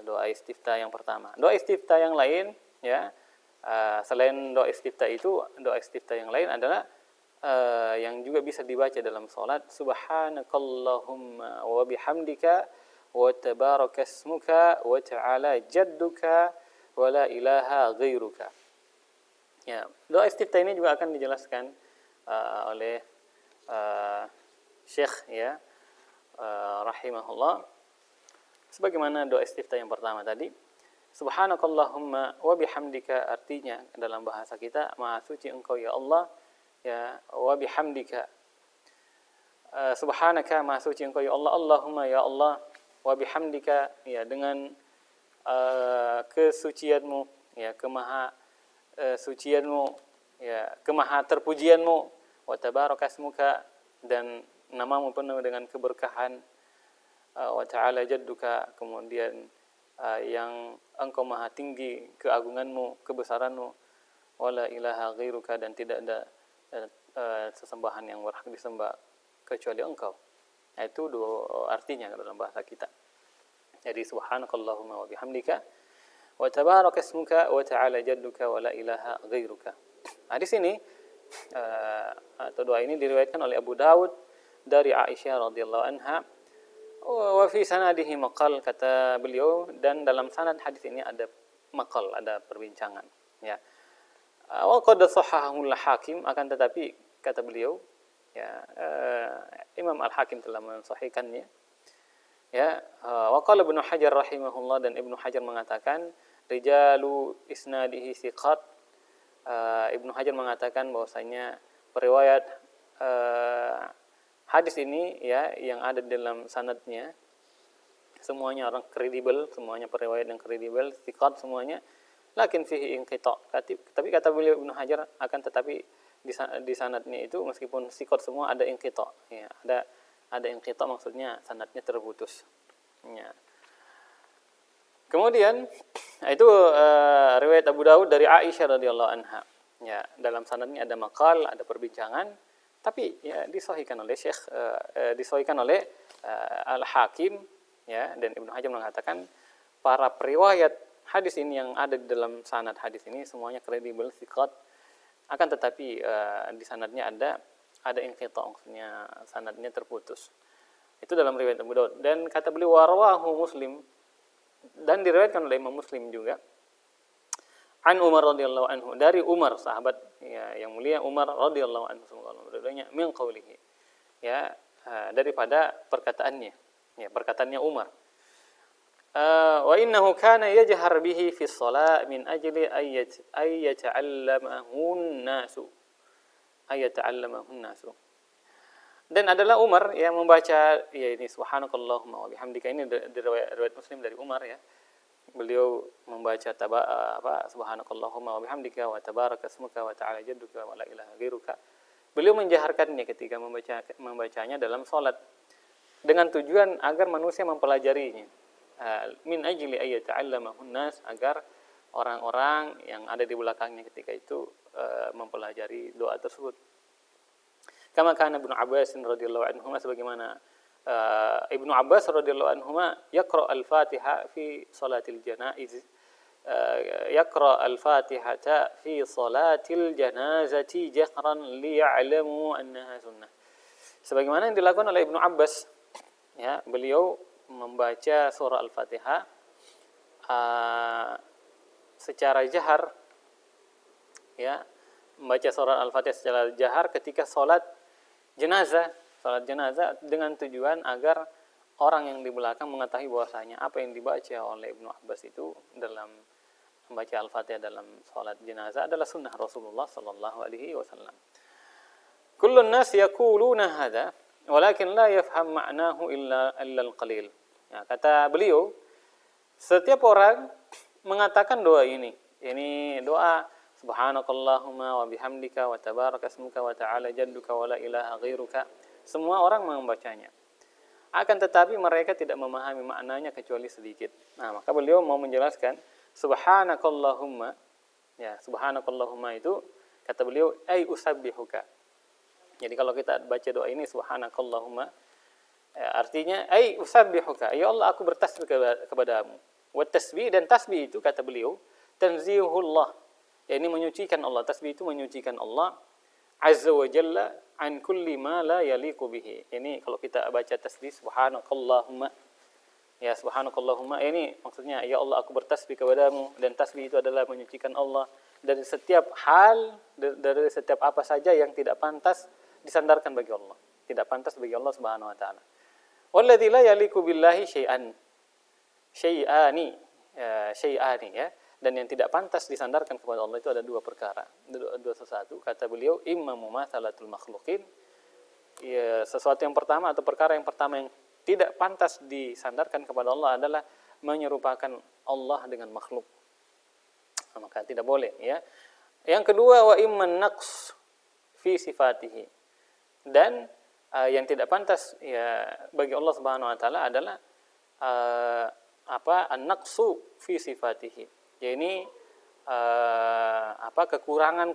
doa istiftah yang pertama. Doa istiftah yang lain, ya, selain doa istiftah itu, doa istiftah yang lain adalah yang juga bisa dibaca dalam salat, subhanakallahumma wa bihamdika wa tabarakasmuka wa ta'ala jadduka wa la ilaha ghairuka. Ya, doa istiftah ini juga akan dijelaskan oleh Syekh, ya, rahimahullah, sebagaimana doa istiftah yang pertama tadi. Subhanakallahumma wa bihamdika, artinya dalam bahasa kita, maha suci engkau ya Allah, ya, wa bihamdika, subhanaka, maha suci engkau ya Allah, Allahumma, ya Allah, wa bihamdika, ya, dengan kesucianmu, ya, kemaha sucianmu, ya, kemaha terpujianmu, wa tabarakasmuka, dan namamu penuh dengan keberkahan, wa ta'ala jadduka, kemudian yang engkau maha tinggi keagunganmu, kebesaranmu, wala ilaha ghairuka, dan tidak ada sesembahan yang berhak disembah kecuali engkau. Nah, itu artinya dalam bahasa kita. Jadi subhanakallahumma wa bihamdika wa tabarakasmuka wa ta'ala jadduka wa la ilaha ghairuka. Nah, di sini atau doa ini diriwayatkan oleh Abu Dawud dari Aisyah radhiyallahu anha. Wa fi sanadihi maqal, kata beliau, dan dalam sanad hadis ini ada maqal, ada perbincangan, ya. Wa qad sahahahu al-Hakim, akan tetapi kata beliau, ya, Imam Al-Hakim telah mensahihkannya. Ya, wa qala Ibnu Hajar rahimahullah, dan Ibnu Hajar mengatakan rijalu isnadihi thiqat. Ibnu Hajar mengatakan bahwasanya periwayat hadis ini ya yang ada di dalam sanadnya semuanya orang kredibel, semuanya periwayat yang kredibel, thiqat semuanya. Lakin fihi inqita'. Tapi kata beliau Ibnu Hajar, akan tetapi di sanadnya itu meskipun thiqat semua ada inqita', ya, ada inqita', maksudnya sanadnya terputus. Ya. Kemudian itu riwayat Abu Daud dari Aisyah radhiyallahu anha. Ya, dalam sanadnya ada maqal, ada perbincangan, tapi ya disahihkan oleh disahihkan oleh Al-Hakim, ya, dan Ibnu Hajar mengatakan para periwayat hadis ini yang ada di dalam sanad hadis ini semuanya kredibel, thiqat. Akan tetapi di sanadnya ada inqita', maksudnya sanadnya terputus. Itu dalam riwayat Abu Daud. Dan kata beliau warwahu Muslim, dan diriwayatkan oleh Imam Muslim juga, an Umar radhiyallahu anhu, dari Umar, sahabat ya, yang mulia Umar radhiyallahu anhu, semoga Allah meridhoinya, min qaulihi, ya, daripada perkataannya, ya, perkataannya Umar, wa innahu kana yajhar bihi fi shalah min ajli ay yata'allamahun nasu. Dan adalah Umar yang membaca ya ini subhanakallahumma wa bihamdika, ini dari riwayat Muslim dari Umar, ya. Beliau membaca subhanakallahumma wa bihamdika wa tabaraka ismuka wa ta'ala jadduka wa la ilaha ghairuka. Beliau menjaharkannya ketika membacanya dalam salat dengan tujuan agar manusia mempelajarinya. Min ajli ay yata'allamahun nas, agar orang-orang yang ada di belakangnya ketika itu mempelajari doa tersebut. Kama kana Ibnu Abbas radhiyallahu anhuma, sebagaimana Ibnu Abbas radhiyallahu anhuma yaqra al-Fatihah fi salatil janaiz, yaqra al-Fatihata fi salatil janazati jahran liya'lamu annaha sunnah. Sebagaimana yang dilakukan oleh Ibnu Abbas, ya, beliau membaca surah Al-Fatihah secara jahar, ya, membaca surah Al-Fatihah secara jahar ketika salat jenazah dengan tujuan agar orang yang di belakang mengetahui bahwasanya apa yang dibaca oleh Ibnu Abbas itu dalam membaca Al-Fatihah dalam salat jenazah adalah sunnah Rasulullah sallallahu alaihi wasallam. Kullun nas yaquluna hadza walakin la yafham ma'nahu illa al-qalil. Ya, kata beliau, setiap orang mengatakan doa ini doa subhanakallahumma wa bihamdika wa tabaraka ismuka wa ta'ala jadduka wa la ilaha ghairuka. Semua orang membacanya. Akan tetapi mereka tidak memahami maknanya kecuali sedikit. Nah, maka beliau mau menjelaskan subhanakallahumma. Ya, subhanakallahumma itu kata beliau ay usabbihuka. Jadi kalau kita baca doa ini subhanakallahumma, ya, artinya ay usabbihuka, ya Allah aku bertasbih kepadamu. Wa tasbih, dan tasbih itu kata beliau tanzihullah, ya, ini menyucikan Allah. Tasbih itu menyucikan Allah azza wa jalla an kulli ma la yaliqu bihi. Ini kalau kita baca tasbih subhanakallahumma, ya, subhanakallahumma, ini maksudnya ya Allah aku bertasbih kepadamu, dan tasbih itu adalah menyucikan Allah dari setiap hal, dari setiap apa saja yang tidak pantas disandarkan bagi Allah, tidak pantas bagi Allah Subhanahu wa taala. Walladzi la yaliqu billahi syai'ani, ya. Dan yang tidak pantas disandarkan kepada Allah itu ada dua perkara, dua sesuatu. Kata beliau, imma mumatsalatul makhluqin, ya, sesuatu yang pertama atau perkara yang pertama yang tidak pantas disandarkan kepada Allah adalah menyerupakan Allah dengan makhluk. Nah, maka tidak boleh, ya. Yang kedua, wa imman naqs fi sifatihi. Dan yang tidak pantas ya bagi Allah Subhanahu wa taala adalah an-naqsu fi sifatihi. Ya, ini kekurangan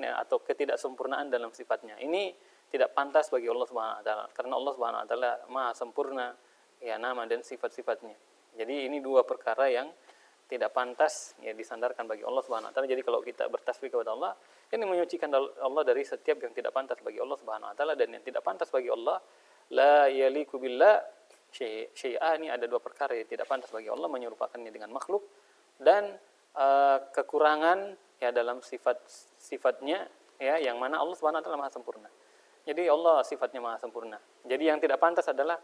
ya, atau ketidaksempurnaan dalam sifatnya. Ini tidak pantas bagi Allah Subhanahu wa taala, karena Allah Subhanahu wa taala Maha sempurna, ya, nama dan sifat-sifatnya. Jadi ini dua perkara yang tidak pantas ya disandarkan bagi Allah Subhanahu wa taala. Jadi kalau kita bertasbih kepada Allah, ini menyucikan Allah dari setiap yang tidak pantas bagi Allah Subhanahu wa taala, dan yang tidak pantas bagi Allah la yaliqu billah syai'ani, ada dua perkara yang tidak pantas bagi Allah, menyerupakannya dengan makhluk, dan kekurangan ya dalam sifat-sifatnya, ya, yang mana Allah Subhanahu wa taala Maha sempurna. Jadi Allah sifatnya Maha sempurna. Jadi yang tidak pantas adalah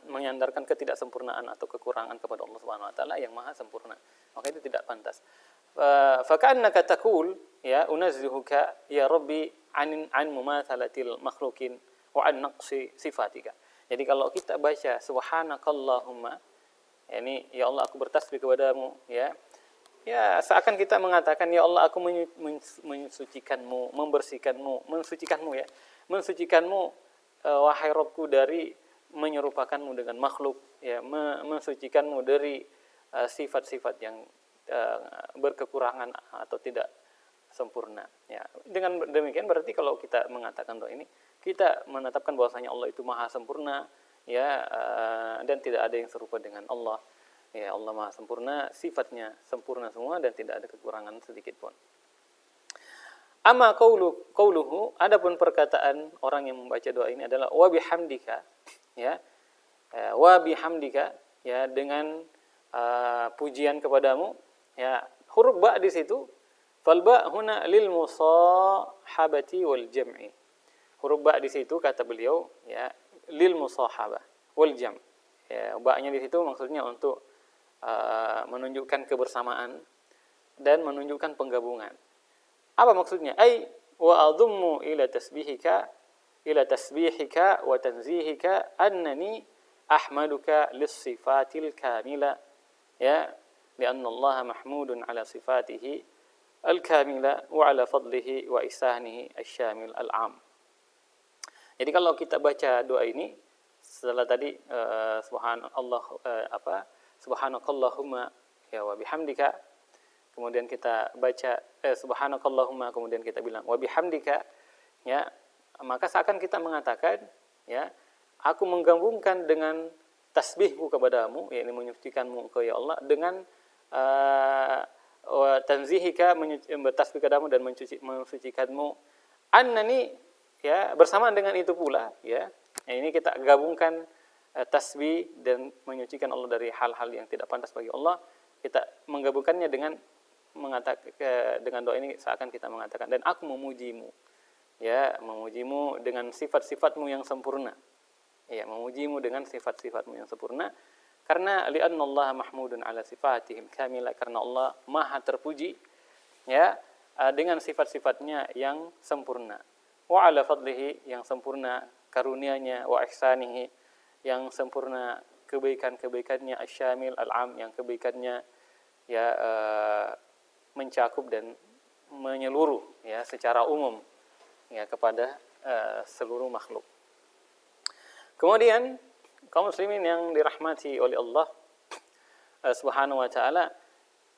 menyandarkan ketidaksempurnaan atau kekurangan kepada Allah Subhanahu wa taala yang maha sempurna. Maka itu tidak pantas. Fa ka'annaka taqul ya unazzihuka ya rabbi an mumatsalatil makhluqin wa an naqsi sifatika. Jadi kalau kita baca subhanakallahumma, yakni ya Allah aku bertasbih kepadamu, ya. Ya, seakan kita mengatakan ya Allah aku mensucikanmu, membersihkanmu, mensucikanmu ya. Mensucikanmu wahai Rabbku dari menyerupakanmu dengan makhluk, ya, mensucikanmu dari sifat-sifat yang berkekurangan atau tidak sempurna. Ya, dengan demikian berarti kalau kita mengatakan doa ini, kita menetapkan bahwasanya Allah itu maha sempurna, ya, dan tidak ada yang serupa dengan Allah. Ya, Allah maha sempurna, sifatnya sempurna semua dan tidak ada kekurangan sedikit pun. Amma qauluhu, adapun perkataan orang yang membaca doa ini adalah wa bihamdika, ya. Wa bihamdika, ya, dengan pujian kepadamu, ya. Huruf ba di situ, fal ba huna lil musahabati wal jam'i. Huruf ba di situ kata beliau, ya, lil musahabah wal jam'. Ya, ba-nya di situ maksudnya untuk menunjukkan kebersamaan dan menunjukkan penggabungan. Apa maksudnya? Ai wa adhummu ila tasbihika wa tanzihika annani ahmaduka lis-sifatil kamila, ya, lianna Allah mahmudun ala sifatihi al-kamila wa ala fadlihi wa ihsanihi asy-syamil al-'am. Jadi kalau kita baca doa ini setelah tadi subhanakallahumma ya wa bihamdika, kemudian kita baca subhanakallahumma, kemudian kita bilang wa bihamdika, ya, maka seakan kita mengatakan, ya, aku menggabungkan dengan tasbihku kepadamu, yakni menyucikanmu ke ya Allah, dengan tanzihika, bertasbih kepadamu dan mensucikanmu, annani, ya, bersamaan dengan itu pula, ya. Ini kita gabungkan tasbih dan menyucikan Allah dari hal-hal yang tidak pantas bagi Allah. Kita menggabungkannya dengan dengan doa ini seakan kita mengatakan, dan aku memujimu, ya, memujimu dengan sifat-sifatmu yang sempurna, ya, memujimu dengan sifat-sifatmu yang sempurna, karena li'anna Allah mahmudun ala sifatihil kamilah, karena Allah maha terpuji, ya, dengan sifat-sifatnya yang sempurna, wa ala fadlihi, yang sempurna karunia-Nya, wa ihsanihi, yang sempurna kebaikan-kebaikannya, asyamil al-'am, yang kebaikannya, ya, mencakup dan menyeluruh, ya, secara umum, ya, kepada seluruh makhluk. Kemudian kaum muslimin yang dirahmati oleh Allah Subhanahu wa taala,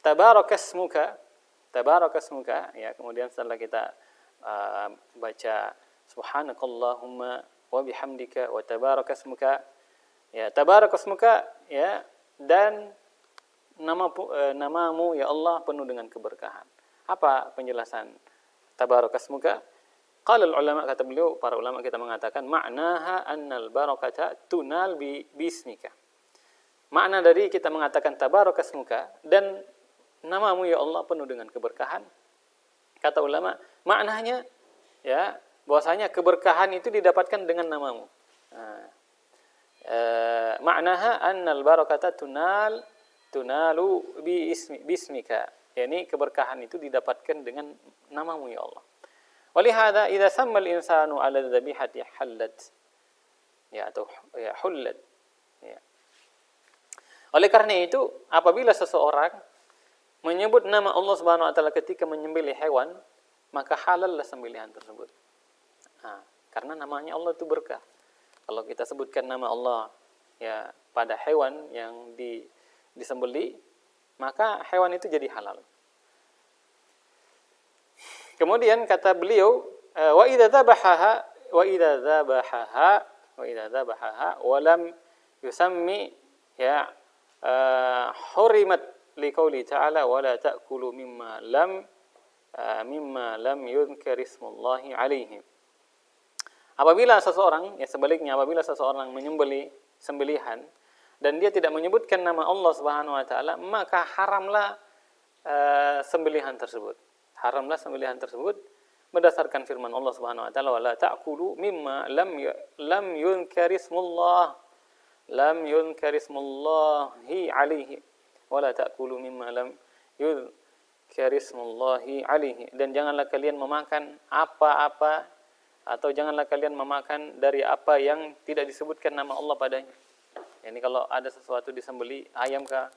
tabarakasmuka, ya, kemudian setelah kita baca subhanakallahumma wa bihamdika wa tabarakasmuka, ya, tabarakasmuka, ya, dan namamu ya Allah penuh dengan keberkahan. Apa penjelasan tabarakasmuka? Qala ulama, kata beliau, para ulama kita mengatakan ma'naha annal barakata tunal bismika. Makna dari kita mengatakan tabarakasmuka dan namamu ya Allah penuh dengan keberkahan, kata ulama, maknanya, ya, bahwasanya keberkahan itu didapatkan dengan namamu. Ma'naha annal barakata tunalu bismika, yakni keberkahan itu didapatkan dengan namamu ya Allah. Walihada idza samma al-insanu 'ala dzabihati hallat, ya, atau ya hullat, ya. Oleh karena itu, apabila seseorang menyebut nama Allah Subhanahu wa taala ketika menyembelih hewan, maka halallah sembelihan tersebut. Karena namanya Allah itu berkah. Kalau kita sebutkan nama Allah, ya, pada hewan yang disembelih, maka hewan itu jadi halal. Kemudian kata beliau, wa idza dzabahaha wa lam yusammi, ya, hurimat liqauli ta'ala wa la ta'kulu mimma lam yudhkar ismullahi alaihi. Apabila seseorang, ya, sebaliknya, apabila seseorang menyembelih sembelihan dan dia tidak menyebutkan nama Allah Subhanahu wa taala, maka haramlah sembelihan tersebut. Haramlah sembelihan tersebut, berdasarkan firman Allah Subhanahu wa taala, wala ta'kulu mimma lam yunkarismullahi alaihi, wala ta'kulu mimma lam yunkarismullahi alaihi, dan janganlah kalian memakan apa-apa atau janganlah kalian memakan dari apa yang tidak disebutkan nama Allah padanya. Yani kalau ada sesuatu disembeli, ayam kah,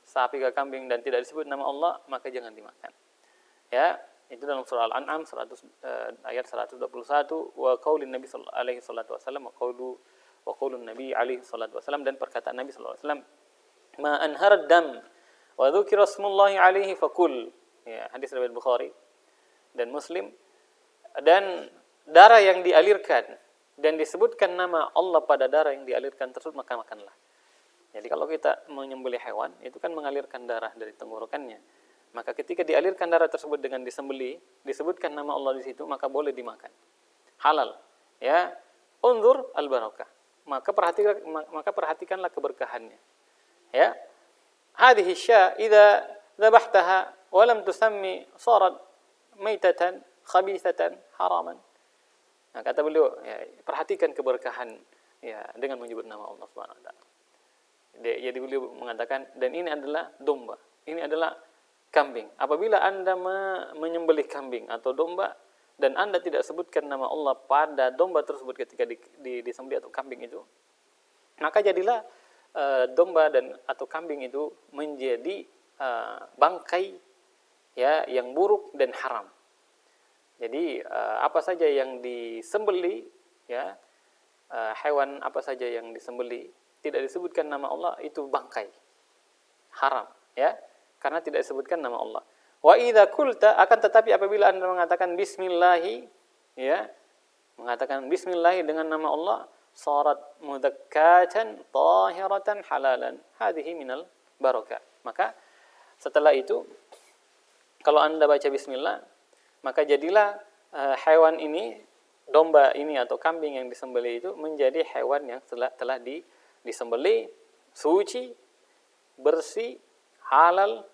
sapi kah, kambing, dan tidak disebut nama Allah, maka jangan dimakan. Ya, itu dalam surah Al-An'am ayat 121, wa qaulin Nabi alaihi salatu wasallam, wa qaulun Nabi alaihi salatu wasallam, dan perkataan Nabi sallallahu alaihi wasallam, ma anharad dam wa dzukira smullahi alaihi fakul. Ya, hadis riwayat Bukhari dan Muslim. Dan darah yang dialirkan dan disebutkan nama Allah pada darah yang dialirkan tersebut, maka makanlah. Jadi kalau kita menyembelih hewan, itu kan mengalirkan darah dari tenggorokannya. Maka ketika dialirkan darah tersebut dengan disembelih, disebutkan nama Allah di situ, maka boleh dimakan. Halal. Ya, unzur al-barakah. Maka perhatikanlah keberkahannya. Ya. Hadhihi sya idza dzabhtaha wa lam tusammi sarat maitatan khabithatan haraman. Nah, kata beliau, ya, perhatikan keberkahan ya dengan menyebut nama Allah Subhanahu wa taala. Jadi beliau mengatakan, dan ini adalah domba, ini adalah kambing. Apabila Anda menyembelih kambing atau domba dan Anda tidak sebutkan nama Allah pada domba tersebut ketika disembelih atau kambing itu, maka jadilah domba dan atau kambing itu menjadi bangkai ya yang buruk dan haram. Jadi apa saja yang disembelih, ya hewan apa saja yang disembelih tidak disebutkan nama Allah, itu bangkai, haram, ya, karena tidak disebutkan nama Allah. Wa idza qulta, akan tetapi apabila Anda mengatakan bismillahi, ya, mengatakan bismillahi dengan nama Allah, sarat mudakkatan tahiratan halalan, hadhihi minal barakah. Maka setelah itu, kalau Anda baca bismillah, maka jadilah hewan ini, domba ini atau kambing yang disembelih itu menjadi hewan yang telah disembelih, suci, bersih, halal,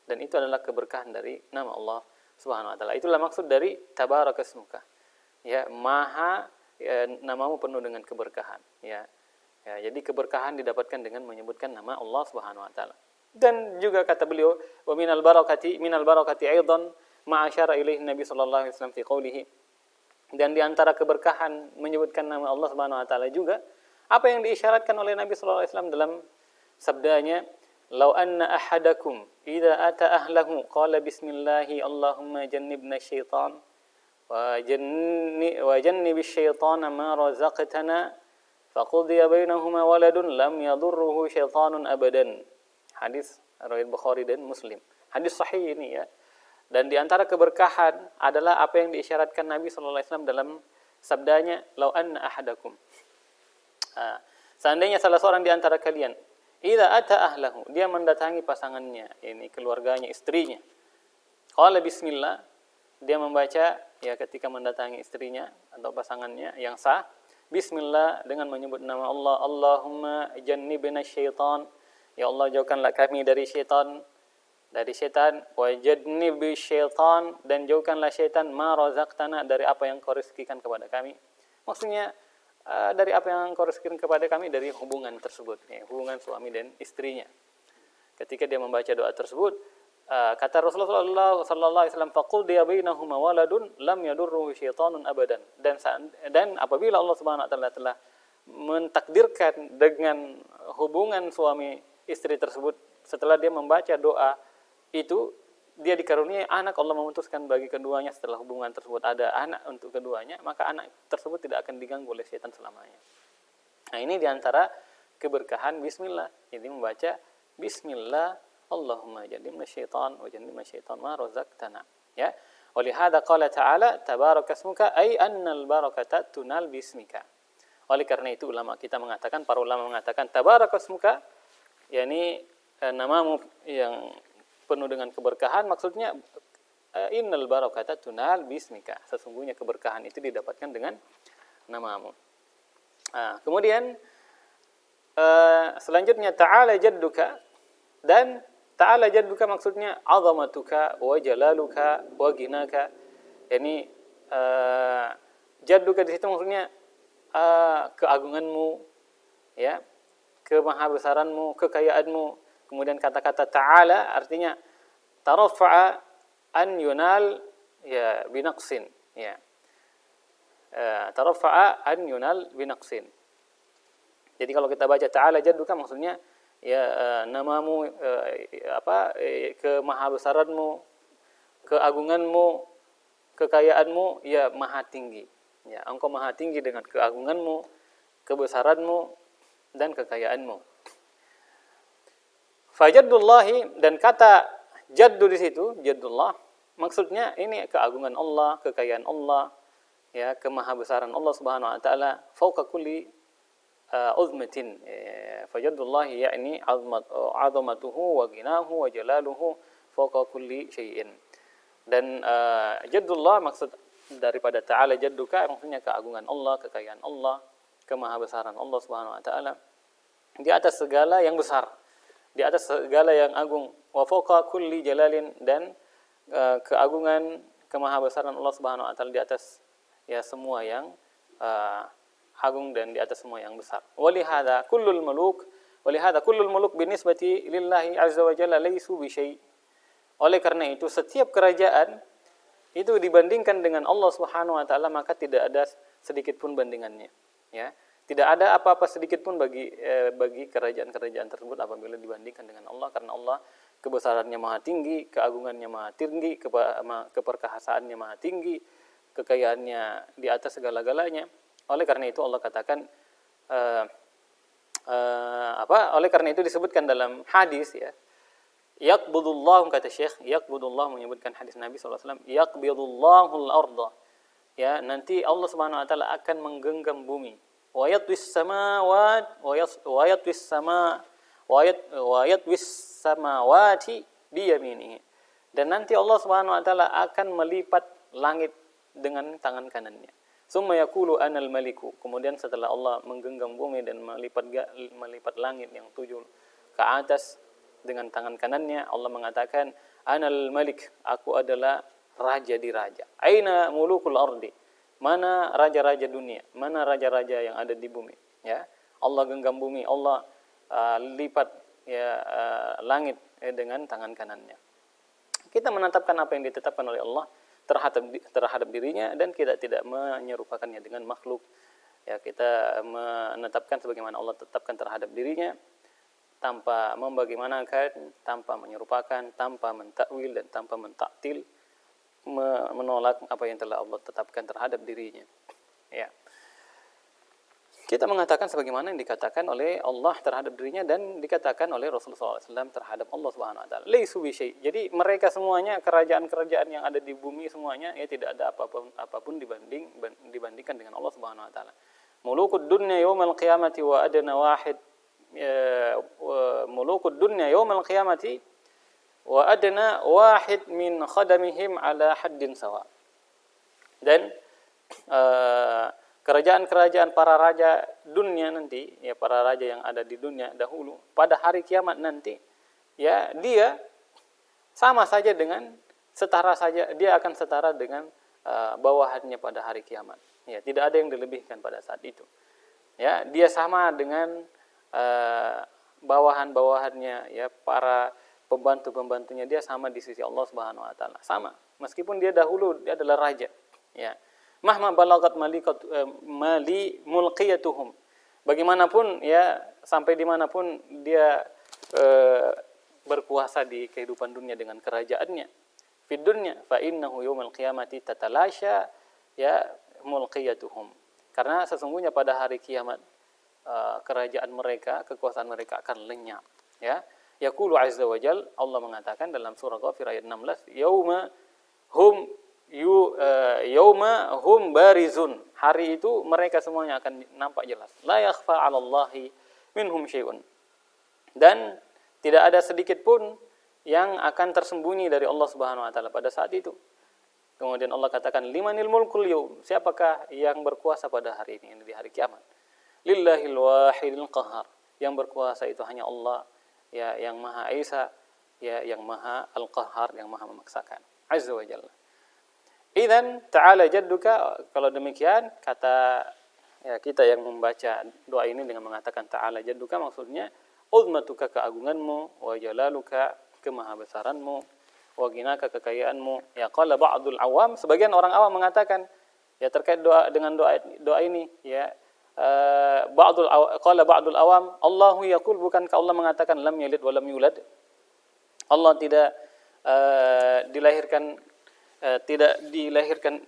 dan itu adalah keberkahan dari nama Allah Subhanahu wa taala. Itulah maksud dari tabarakasmuka. Ya, maha, ya, namamu penuh dengan keberkahan, ya. Ya, jadi keberkahan didapatkan dengan menyebutkan nama Allah Subhanahu wa taala. Dan juga kata beliau, wa minal barakati aidan ma'asyara ilaihi Nabi sallallahu alaihi wasallam fi qoulihi, dan di antara keberkahan menyebutkan nama Allah Subhanahu wa taala juga apa yang diisyaratkan oleh Nabi sallallahu alaihi wasallam dalam sabdanya, "Lau anna ahadakum idza ata ahlahu qala bismillahi Allahumma jannibna syaitan wa jannibish syaitana ma razaqtana faqudiya bainahuma waladun lam yadurruhu syaitanun abadan." Hadis riwayat Bukhari dan Muslim. Hadis sahih ini, ya. Dan di antara keberkahan adalah apa yang diisyaratkan Nabi sallallahu alaihi wasallam dalam sabdanya, "Lau anna ahadakum." Seandainya salah seorang di antara kalian, idza ata ahlahu, dia mendatangi pasangannya, ini keluarganya, istrinya. Qala bismillah, dia membaca, ya, ketika mendatangi istrinya atau pasangannya yang sah, bismillah dengan menyebut nama Allah, Allahumma jannibna syaitan, ya Allah jauhkanlah kami dari syaitan, wa jadnibi syaitan, dan jauhkanlah syaitan, ma razaqtana, dari apa yang kau rezekikan kepada kami. Maksudnya dari apa yang kau rezekikan kepada kami dari hubungan tersebut, ya, hubungan suami dan istrinya. Ketika dia membaca doa tersebut, kata Rasulullah sallallahu alaihi wasallam, faqul bainahuma waladun lam yadurruhu syaitanun abadan. Dan apabila Allah Subhanahu wa taala telah mentakdirkan dengan hubungan suami istri tersebut, setelah dia membaca doa itu, dia dikaruniai anak, Allah memutuskan bagi keduanya setelah hubungan tersebut ada anak untuk keduanya, maka anak tersebut tidak akan diganggu oleh syaitan selamanya. Nah, ini diantara keberkahan bismillah. Jadi membaca bismillah, Allahumma jannibna syaitan wa jannibna syaitan ma razaqtana. Ya. Walihada qala ta'ala tabarakasmuka, ay annal barakata tunal bismika. Oleh karena itu para ulama mengatakan tabarakasmuka, yakni namamu yang penuh dengan keberkahan, maksudnya innal barakata tunal bismika, sesungguhnya keberkahan itu didapatkan dengan namamu. Kemudian selanjutnya ta'ala jadduka, dan ta'ala jadduka maksudnya azamatuka wa jalaluka wa ginaka, yakni jadduka di situ maksudnya keagunganmu, ya, kemahabesaranmu, kekayaanmu. Kemudian kata-kata ta'ala artinya tarafa'a an yunal, ya, binaqsin, ya. Tarafa'a an yunal binaqsin. Jadi kalau kita baca ta'ala jadduka maksudnya ya namamu, kemahabesaranmu, keagunganmu, kekayaanmu ya maha tinggi. Ya, engkau maha tinggi dengan keagunganmu, kebesaranmu dan kekayaanmu. Fajaddullahi, dan kata jaddu di situ, jaddullah, maksudnya ini keagungan Allah, kekayaan Allah, ya, kemahabesaran Allah Subhanahu wa taala, fauqa kulli uzmatin. Fajaddullahi yakni azamatuhu wa ghinahu wa jalaluhu fauqa kulli syai'in. Dan jaddullah maksud daripada ta'ala jadduka maksudnya keagungan Allah, kekayaan Allah, kemahabesaran Allah Subhanahu wa taala di atas segala yang besar, di atas segala yang agung, wa fawqa kulli jalalin, dan keagungan, kemahabesaran Allah Subhanahu wa taala di atas ya semua yang agung dan di atas semua yang besar. Walihada kullul muluk binisbati lillahi azza wa jalla laisu bi syai'. Oleh karena itu setiap kerajaan itu dibandingkan dengan Allah Subhanahu wa taala maka tidak ada sedikit pun bandingannya, ya. Tidak ada apa-apa sedikit pun bagi kerajaan-kerajaan tersebut apabila dibandingkan dengan Allah, karena Allah kebesarannya maha tinggi, keagungannya maha tinggi, keperkasaannya maha tinggi, kekayaannya di atas segala-galanya. Oleh karena itu Allah katakan oleh karena itu disebutkan dalam hadis, ya, yaqbudullahu, kata Syekh, yaqbudullahu menyebutkan hadis Nabi sallallahu alaihi wasallam, yaqbidullahu al-ardha, ya, nanti Allah Subhanahu wa taala akan menggenggam bumi, wa yatwis samawati biyaminihi, dan nanti Allah Subhanahu wa taala akan melipat langit dengan tangan kanannya. Summa yaqulu anal maliku, kemudian setelah Allah menggenggam bumi dan melipat langit yang 7 ke atas dengan tangan kanannya, Allah mengatakan anal malik, aku adalah raja di raja. Aina mulukul ardi, mana raja-raja dunia, mana raja-raja yang ada di bumi, ya. Allah genggam bumi, Allah lipat, ya, langit dengan tangan kanannya. Kita menetapkan apa yang ditetapkan oleh Allah terhadap dirinya, dan kita tidak menyerupakannya dengan makhluk, ya. Kita menetapkan sebagaimana Allah tetapkan terhadap dirinya, tanpa membagaimanakan, tanpa menyerupakan, tanpa mentakwil dan tanpa mentaktil, menolak apa yang telah Allah tetapkan terhadap dirinya, ya. Kita mengatakan sebagaimana yang dikatakan oleh Allah terhadap dirinya dan dikatakan oleh Rasulullah SAW terhadap Allah Subhanahu wa taala. Laisu bi syai'. Jadi mereka semuanya, kerajaan-kerajaan yang ada di bumi semuanya, ya, tidak ada apapun dibandingkan dengan Allah Subhanahu wa taala. Mulukud dunya yaumal qiyamati wa adna wahid, mulukud dunya yaumal qiyamati wa adna wahid min khadamihim ala haddin sawa. Dan kerajaan-kerajaan para raja dunia nanti, ya, para raja yang ada di dunia dahulu pada hari kiamat nanti, ya, dia sama saja dengan dia akan setara dengan bawahannya pada hari kiamat. Ya, tidak ada yang dilebihkan pada saat itu. Ya, dia sama dengan bawahan-bawahannya, ya, para pembantu-pembantunya, dia sama di sisi Allah Subhanahu wa taala. Sama, meskipun dia dahulu dia adalah raja, ya. Mahma balagat mali mulqiyatuhum, bagaimanapun, ya, sampai dimanapun dia berkuasa di kehidupan dunia dengan kerajaannya, fid dunya fa innahu yaumal qiyamati tatalasha, ya, mulqiyatuhum, karena sesungguhnya pada hari kiamat kerajaan mereka, kekuasaan mereka akan lenyap, ya. Yaqulu azza wa jal, Allah mengatakan dalam surah Ghafir ayat 16, yauma hum barizun, hari itu mereka semuanya akan nampak jelas. La yakhfa 'alallahi minhum syai'un, dan tidak ada sedikit pun yang akan tersembunyi dari Allah Subhanahu wa taala pada saat itu. Kemudian Allah katakan limanil mulkul yaum, siapakah yang berkuasa pada hari ini, di hari kiamat? Lillahil wahidil qahar, yang berkuasa itu hanya Allah, ya, yang Maha Esa, ya, yang Maha Al-Qahhar, yang Maha memaksakan, azza wa jalla. Idzan ta'ala jadduka, kalau demikian kata ya kita yang membaca doa ini dengan mengatakan ta'ala jadduka, maksudnya uzmatuka, keagunganmu, wa jalaluka, kemahabesaranmu, wa ghinaka, kekayaanmu. Ya qala ba'dul awam, sebagian orang awam mengatakan ya terkait doa ini ya, qala ba'dul awam Allahu yaqul, bukankah Allah mengatakan lam yalid wa lam yulad, Allah tidak tidak dilahirkan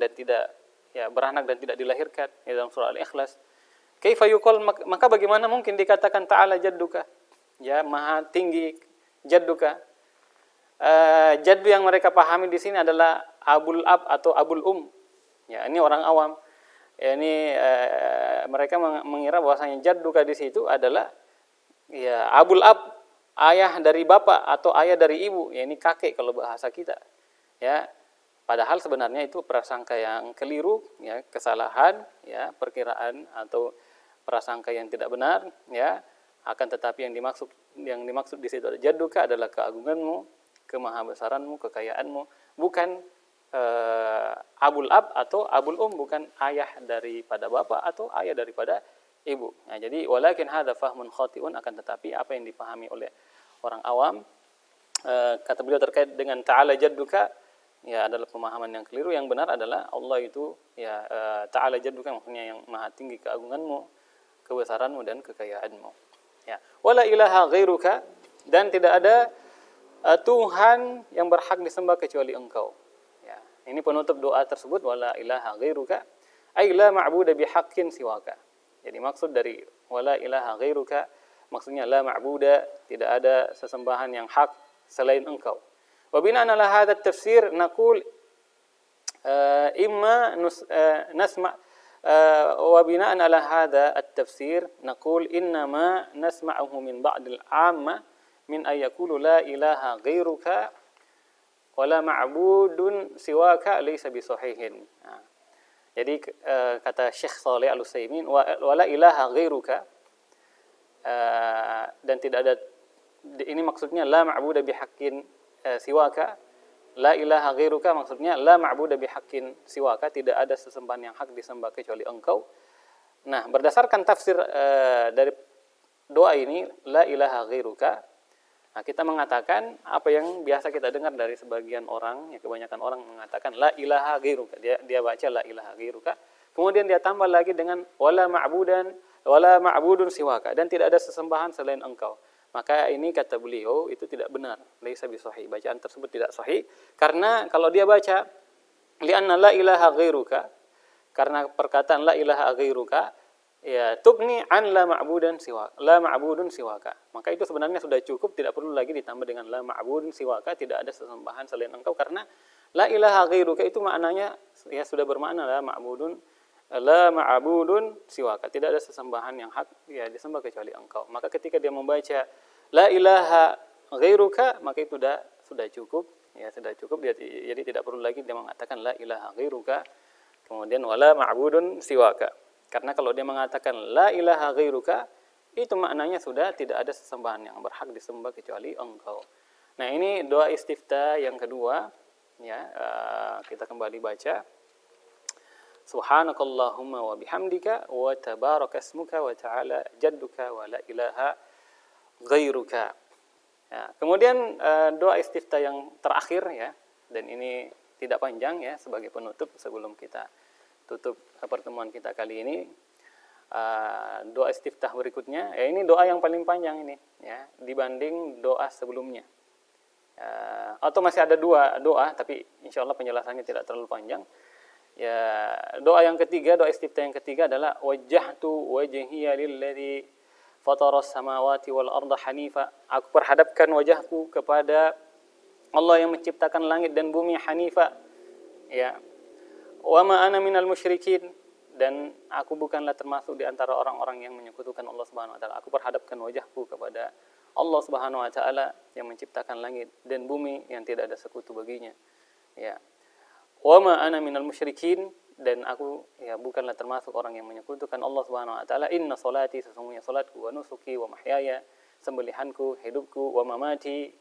dan tidak ya beranak dan tidak dilahirkan, ya, dalam surah Al-Ikhlas. Kaifa yuqal, maka bagaimana mungkin dikatakan ta'ala jadduka, ya maha tinggi jadduka. Jaddu yang mereka pahami di sini adalah abul ab atau abul ya ini orang awam ya, ini mereka mengira bahwasanya jadduka di situ adalah ya abul ab, ayah dari bapak atau ayah dari ibu, ya ini kakek kalau bahasa kita. Ya, padahal sebenarnya itu prasangka yang keliru, ya, kesalahan, ya, perkiraan atau prasangka yang tidak benar, ya. Akan tetapi yang dimaksud di situ jadduka adalah keagunganmu, kemahabesaranmu, kekayaanmu, bukan abul ab atau abul bukan ayah daripada bapak atau ayah daripada ibu. Nah, jadi walakin hadza fahmun khati'un, akan tetapi apa yang dipahami oleh orang awam, kata beliau terkait dengan ta'ala jadduka, ya adalah pemahaman yang keliru. Yang benar adalah Allah itu ya ta'ala jadduka, maksudnya yang maha tinggi keagunganmu, kebesaranmu dan kekayaanmu. Ya, wala ilaha ghairuka, dan tidak ada Tuhan yang berhak disembah kecuali Engkau. Ya, ini penutup doa tersebut, wala ilaha ghairuka, ay la ma'budu bihaqqin siwaka. Jadi maksud dari wala ilaha ghairuka, maksudnya la ma'buda, tidak ada sesembahan yang hak selain Engkau. Wa bina'an ala hadha at-tafsir naqul imma nasma' wa bina'an ala hadha at-tafsir naqul innama nasma'uhu min ba'd al-'amma min ay yaqulu la ilaha ghairuka wa la ma'budun siwaka laysa bisahihin. Jadi kata Syekh Shalih Al-Utsaimin, wala ilaha ghairuka, dan tidak ada, ini maksudnya la ma'budu bihaqqin siwaka, la ilaha ghairuka maksudnya la ma'budu bihaqqin siwaka, tidak ada sesembahan yang hak disembah kecuali Engkau. Nah, berdasarkan tafsir dari doa ini la ilaha ghairuka, nah, kita mengatakan apa yang biasa kita dengar dari sebagian orang, ya kebanyakan orang mengatakan la ilaha ghairuka. Dia baca la ilaha ghairuka, kemudian dia tambah lagi dengan wala ma'budun siwaka, dan tidak ada sesembahan selain Engkau. Maka ini kata beliau itu tidak benar, laisa bisahih. Bacaan tersebut tidak sahih, karena kalau dia baca li'anna la ilaha ghairuka, karena perkataan la ilaha ghairuka ya tugni an la ma'budun siwaka, maka itu sebenarnya sudah cukup, tidak perlu lagi ditambah dengan la ma'budun siwaka, tidak ada sesembahan selain Engkau, karena la ilaha ghairuka itu maknanya ya sudah bermakna la ma'budun siwaka, tidak ada sesembahan yang hak ya disembah kecuali Engkau. Maka ketika dia membaca la ilaha ghairuka, maka itu sudah cukup, ya sudah cukup. Jadi tidak perlu lagi dia mengatakan la ilaha ghairuka kemudian wala ma'budun siwaka. Karena kalau dia mengatakan la ilaha ghairuka, itu maknanya sudah tidak ada sesembahan yang berhak disembah kecuali Engkau. Nah, ini doa istiftah yang kedua, ya. Kita kembali baca. Subhanakallahumma wa bihamdika wa tabarakasmuka wa ta'ala jadduka wa la ilaha ghairuka. Ya, kemudian doa istiftah yang terakhir, ya, dan ini tidak panjang, ya, sebagai penutup sebelum kita tutup pertemuan kita kali ini. Doa istiftah berikutnya, ya ini doa yang paling panjang ini, ya, dibanding doa sebelumnya. Atau masih ada dua doa, tapi insya Allah penjelasannya tidak terlalu panjang. Ya, doa yang ketiga, doa istiftah yang ketiga adalah wajjahtu wajhiya lilladzi fataras samawati wal arda hanifa. Aku perhadapkan wajahku kepada Allah yang menciptakan langit dan bumi hanifa. Ya. Wa ma ana minal musyrikin, dan aku bukanlah termasuk di antara orang-orang yang menyekutukan Allah Subhanahu wa taala. Aku perhadapkan wajahku kepada Allah Subhanahu wa taala yang menciptakan langit dan bumi yang tidak ada sekutu baginya. Ya. Wa ma ana minal musyrikin, dan aku ya bukanlah termasuk orang yang menyekutukan Allah Subhanahu wa taala. Inna salati, sesungguhnya salatku, wa nusuki wa mahyaya, sembelihanku, hidupku, wa mamati,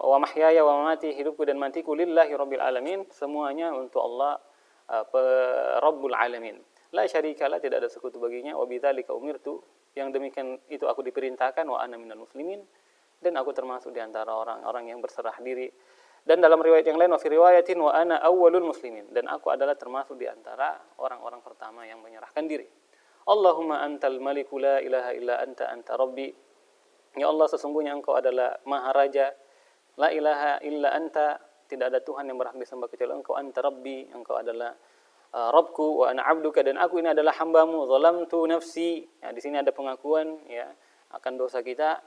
wa mahyaya wa mamati, hidupku dan matiku lillahi rabbil alamin, semuanya untuk Allah Rabbul alamin. La syarikalah, tidak ada sekutu baginya, wa bidzalika umirtu, yang demikian itu aku diperintahkan, wa ana minal muslimin, dan aku termasuk di antara orang-orang yang berserah diri. Dan dalam riwayat yang lain, wa fi riwayatin wa ana awwalul muslimin, dan aku adalah termasuk di antara orang-orang pertama yang menyerahkan diri. Allahumma antal maliku la ilaha illa anta rabbi. Ya Allah, sesungguhnya engkau adalah maha raja, la ilaha illa anta, tidak ada Tuhan yang berhak disembah kecuali engkau, anta rabbi, engkau adalah Rabbku, wa ana abduka, dan aku ini adalah hambamu, zalamtu nafsi. Ya, di sini ada pengakuan ya akan dosa kita.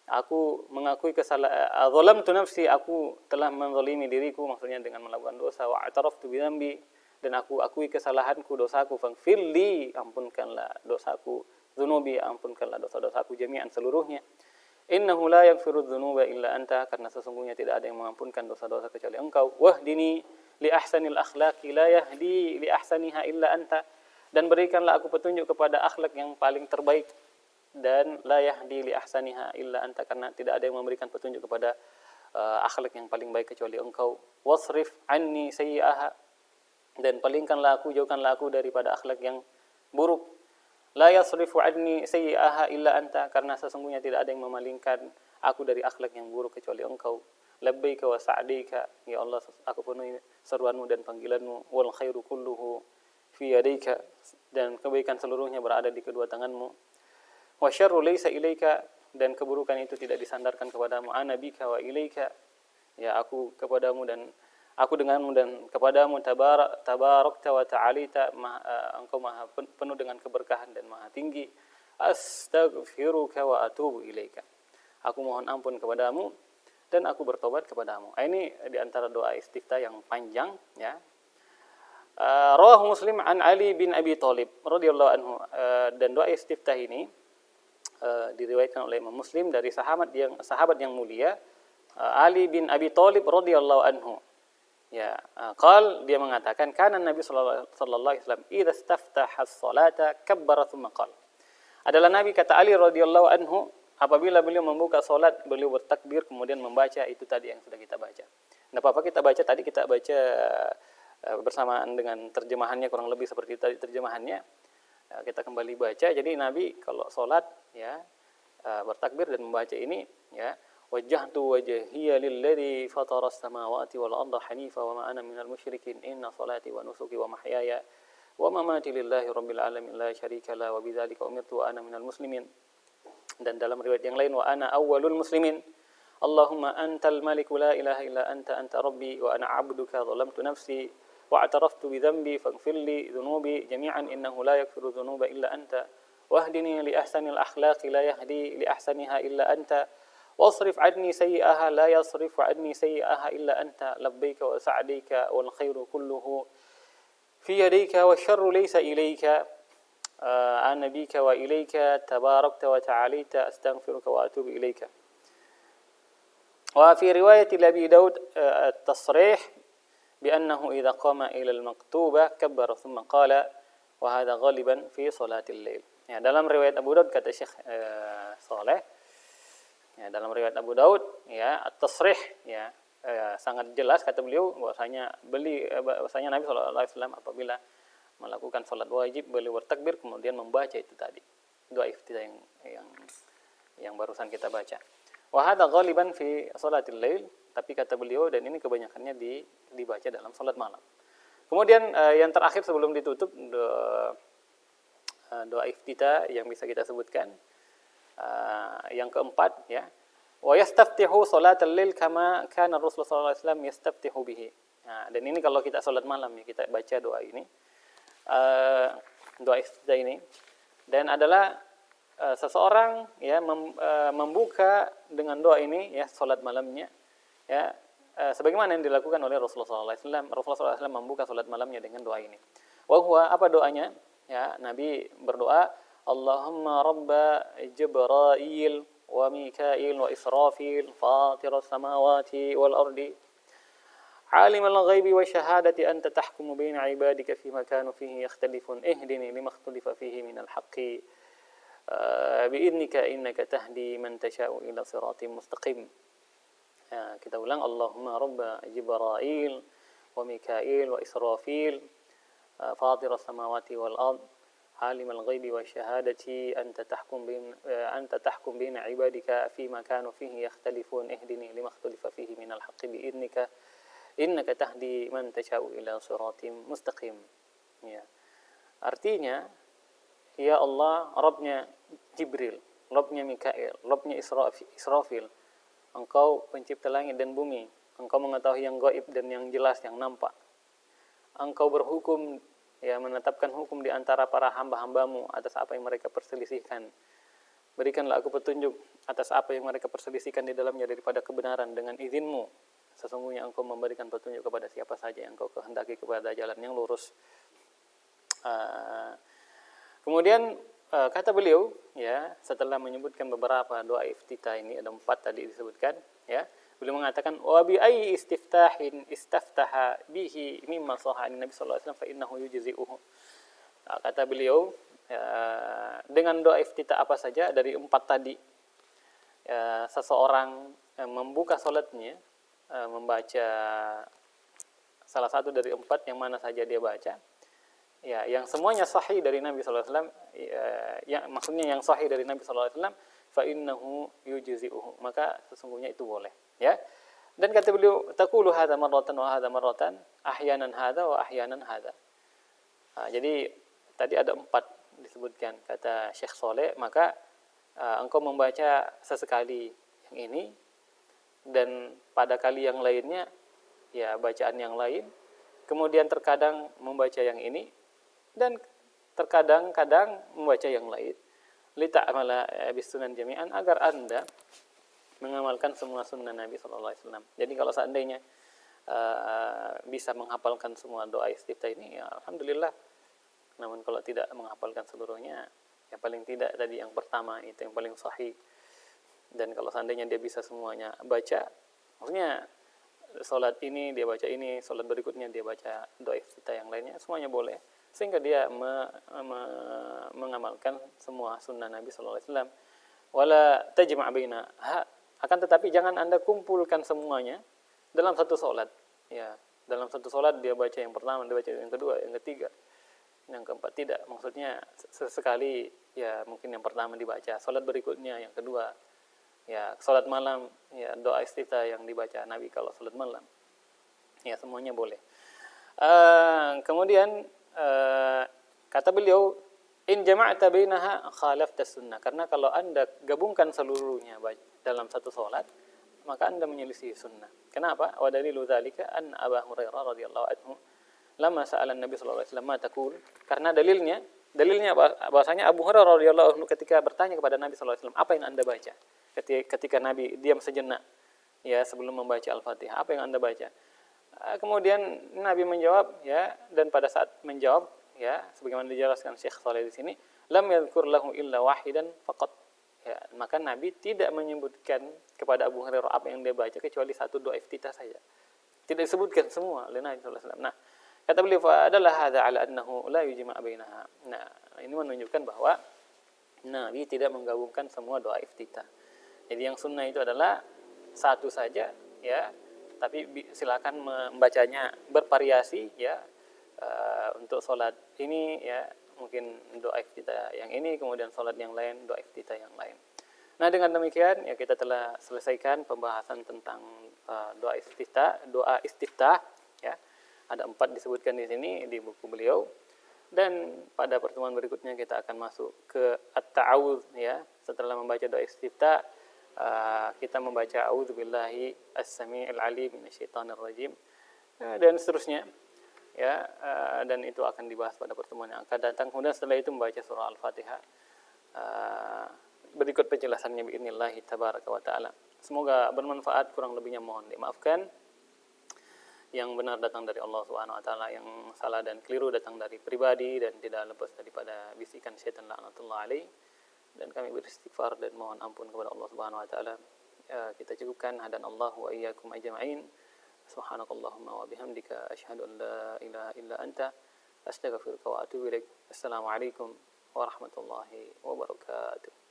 Aku mengakui kesalahan, zalamtu nafsi, aku telah menzalimi diriku, maksudnya dengan melakukan dosa, wa ataraftu bi dzambi, dan aku akui kesalahanku, dosaku, faghfirli, ampunkanlah dosaku, dzunubi, ampunkanlah dosa-dosaku jami'an seluruhnya. Innahu la yaghfiru dzunuba illa anta, karena sesungguhnya tidak ada yang mengampunkan dosa-dosa kecuali engkau. Wahdini li ahsanil akhlaqi la yahdi li ahsaniha illa anta, dan berikanlah aku petunjuk kepada akhlak yang paling terbaik, dan la yahdi li ahsaniha illa anta, karena tidak ada yang memberikan petunjuk kepada akhlak yang paling baik kecuali engkau. Wasrif anni sayyi'aha, dan palingkanlah aku, jauhkanlah aku daripada akhlak yang buruk. La yasrifu anni sayyi'aha illa anta, karena sesungguhnya tidak ada yang memalingkan aku dari akhlak yang buruk kecuali engkau. Labbaika wa sa'daika, ya Allah, aku penuhi seruanmu dan panggilanmu. Wal khairu kulluhu fi yadaika, dan kebaikan seluruhnya berada di kedua tanganmu. Wa syarru laysa ilaika, dan keburukan itu tidak disandarkan kepadamu. Ana bika wa ilaika, ya aku kepadamu dan aku denganmu dan kepadamu. Tabarakta wa ta'alita, engkau maha penuh dengan keberkahan dan maha tinggi. Astaghfiruka wa atubu ilaika, aku mohon ampun kepadamu dan aku bertobat kepadamu. Ini di antara doa istiftah yang panjang ya. Rawahu Muslim an Ali bin Abi Thalib radhiyallahu anhu, dan doa istiftah ini diriwayatkan oleh Imam Muslim dari sahabat yang mulia Ali bin Abi Thalib radhiyallahu anhu. Ya, dia mengatakan, kana Nabi sallallahu alaihi wasallam idza istaftaha as-salata kabbara tsumma qala. Adalah Nabi, kata Ali radhiyallahu anhu, apabila beliau membuka salat, beliau bertakbir kemudian membaca itu tadi yang sudah kita baca. Enggak apa-apa kita baca, tadi kita baca bersamaan dengan terjemahannya, kurang lebih seperti tadi terjemahannya. Kita kembali baca. Jadi Nabi kalau salat ya bertakbir dan membaca ini ya, wajjahtu wajhiya lilladzi fatara as-samawati wal arda hanifa wa ma ana minal musyrikin inna salati wa nusuki wa mahyaya wa mamati lillahi rabbil alamin la syarika la wa bidzalika umirtu wa ana minal muslimin. Dan dalam riwayat yang lain, wa ana awwalul muslimin. Allahumma antal maliku la ilaha illa anta rabbi wa ana abduka zalamtu nafsi wa i'taraftu bi dhanbi faghfirli dhunubi jami'an innahu la yaghfiru dhunuba illa anta wahdini li ahsanil akhlaqi la yahdi li ahsaniha illa anta واصرف عني سيئها لا يصرف عني سيئها إلا أنت لبيك وسعديك والخير كله في يديك والشر ليس إليك أنا بك وإليك تباركت وتعاليت أستغفرك وأتوب إليك. وفي رواية لأبي داود التصريح بأنه إذا قام إلى المكتوبة كبر ثم قال وهذا غالبا في صلاة الليل. Ya, dalam riwayat Abu Daud kata Syekh Saleh, ya, dalam riwayat Abu Daud ya, at-tasrih ya, sangat jelas kata beliau bahwasanya Nabi sallallahu alaihi wasallam apabila melakukan salat wajib beliau bertakbir kemudian membaca itu tadi doa iftitah yang barusan kita baca. Wa hadza ghaliban fi salatil lail, tapi kata beliau, dan ini kebanyakannya dibaca dalam salat malam. Kemudian yang terakhir sebelum ditutup doa iftitah yang bisa kita sebutkan, yang keempat ya, wa yastaftihu salatal lail kama kana Rasulullah sallallahu alaihi wasallam yastaftihu bihi. Nah, dan ini kalau kita salat malam ya, kita baca doa ini, doa iftitah ini, dan adalah seseorang ya membuka dengan doa ini ya salat malamnya ya, sebagaimana yang dilakukan oleh Rasulullah sallallahu alaihi wasallam. Rasulullah sallallahu alaihi wasallam membuka salat malamnya dengan doa ini. Wa huwa, apa doanya? Ya, Nabi berdoa, Allahumma rabba Jibril wa Mikail wa Israfil fatiras samawati wal ardi alimal ghaibi wa syahadati anta tahkumu baina ibadika fima kanu fihi yakhtalifun ihdini lima ikhtalafa fihi minal haqqi biidnika innaka tahdi man tasha'u ila siratim mustaqim. Kita ulang, Allahumma rabba Jibril wa Mikail wa Israfil fatir as-samawati wal ard عالم الغيب والشهادة أنت تحكم بين عبادك فيما كانوا فيه يختلفون اهدني لما اختلف فيه من الحق بإذنك إنك تهدي من تشاء إلى صراط مستقيم. Ya. Artinya, ya Allah, Rabbnya Jibril, Rabbnya Mikail, Rabbnya Israfil, Engkau pencipta langit dan bumi, Engkau mengetahui yang gaib dan yang jelas, yang nampak. Engkau berhukum, ya, menetapkan hukum di antara para hamba-hambamu atas apa yang mereka perselisihkan. Berikanlah aku petunjuk atas apa yang mereka perselisihkan di dalamnya daripada kebenaran dengan izin-Mu. Sesungguhnya Engkau memberikan petunjuk kepada siapa saja yang Engkau kehendaki kepada jalan yang lurus. Kemudian kata beliau, ya, setelah menyebutkan beberapa doa iftitah ini, ada 4 tadi disebutkan, ya. Beliau mengatakan, wa bi ayyi istiftahin istaftaha bihi mimma sahha an Nabi sallallahu alaihi wasallam fa innahu yujzi'uhu. Kata beliau, dengan doa iftitah apa saja dari 4 tadi, seseorang membuka salatnya, membaca salah satu dari 4 yang mana saja dia baca, ya, yang semuanya sahih dari Nabi sallallahu alaihi wasallam, ya, maksudnya yang sahih dari Nabi sallallahu alaihi wasallam, fa innahu yujzi'uhu, maka sesungguhnya itu boleh, ya. Dan kata beliau, taqulu hadza marratan wa hadza marratan, ahyanan hadza wa ahyanan hadza. Jadi tadi ada 4 disebutkan kata Syekh Saleh, maka engkau membaca sesekali yang ini, dan pada kali yang lainnya, ya, bacaan yang lain, kemudian terkadang membaca yang ini, dan terkadang-kadang membaca yang lain. Lita'amala bisunan jami'an, agar Anda mengamalkan semua sunnah Nabi sallallahu alaihi wasallam. Jadi kalau seandainya bisa menghafalkan semua doa istiftah ini, ya alhamdulillah. Namun kalau tidak menghafalkan seluruhnya, ya paling tidak tadi yang pertama itu yang paling sahih. Dan kalau seandainya dia bisa semuanya baca, maksudnya salat ini dia baca ini, salat berikutnya dia baca doa istiftah yang lainnya, semuanya boleh, sehingga dia mengamalkan semua sunnah Nabi sallallahu alaihi wasallam. Wala tajma' bainaha, akan tetapi jangan Anda kumpulkan semuanya dalam satu salat. Ya, dalam satu salat dia baca yang pertama, dia baca yang kedua, yang ketiga, yang keempat, tidak. Maksudnya sesekali, ya, mungkin yang pertama dibaca, salat berikutnya yang kedua, ya, salat malam, ya, doa istiftah yang dibaca Nabi kalau salat malam. Ya, semuanya boleh. Kemudian kata beliau, in jama'ta bainaha khalafta sunnah, karena kalau Anda gabungkan seluruhnya dalam satu salat, maka Anda menyelisih sunnah. Kenapa? Wa dalilu dzalika an Abu Hurairah radhiyallahu anhu lama sa'ala Nabi sallallahu alaihi wasallam ma taqul, karena dalilnya bahwasanya Abu Hurairah radhiyallahu anhu ketika bertanya kepada Nabi sallallahu alaihi wasallam, apa yang Anda baca? Ketika Nabi diam sejenak, ya, sebelum membaca Al-Fatihah, apa yang Anda baca? Kemudian Nabi menjawab, ya, dan pada saat menjawab, ya, sebagaimana dijelaskan Syekh Shalih di sini, lam yadhkur lahu illa wahidan faqat. Ya, maka Nabi tidak menyebutkan kepada Abu Hurairah apa yang dia baca kecuali satu doa iftitah saja. Tidak disebutkan semua oleh Nabi sallallahu alaihi wasallam. Nah, kata beliau, adalah hadza ala annahu la yujma' bainaha. Nah, ini menunjukkan bahwa Nabi tidak menggabungkan semua doa iftitah. Jadi yang sunnah itu adalah satu saja, ya, tapi silakan membacanya bervariasi, ya. Untuk salat ini, ya, mungkin doa iftitah yang ini, kemudian salat yang lain doa iftitah yang lain. Nah, dengan demikian, ya, kita telah selesaikan pembahasan tentang doa istiftah, ya. Ada 4 disebutkan di sini di buku beliau. Dan pada pertemuan berikutnya kita akan masuk ke at-ta'awudz, ya. Setelah membaca doa istiftah, kita membaca a'udzubillahi as-sami'il 'alim minasyaitonir rajim, dan seterusnya, ya, dan itu akan dibahas pada pertemuan yang akan datang. Kemudian setelah itu membaca surah Al-Fatihah. Berikut penjelasannya biidznillah tabaraka wa taala. Semoga bermanfaat, kurang lebihnya mohon dimaafkan. Yang benar datang dari Allah Subhanahu wa taala, yang salah dan keliru datang dari pribadi dan tidak lepas daripada bisikan syaitan laknatullah alaih. Dan kami beristighfar dan mohon ampun kepada Allah Subhanahu wa taala. Kita cukupkan, hadanallahu wa iyyakum ajma'in. Subhanakallahumma wa bihamdika asyhadu an la ilaha illa anta astaghfiruka wa atubu ilaik. Assalamualaikum warahmatullahi wabarakatuh.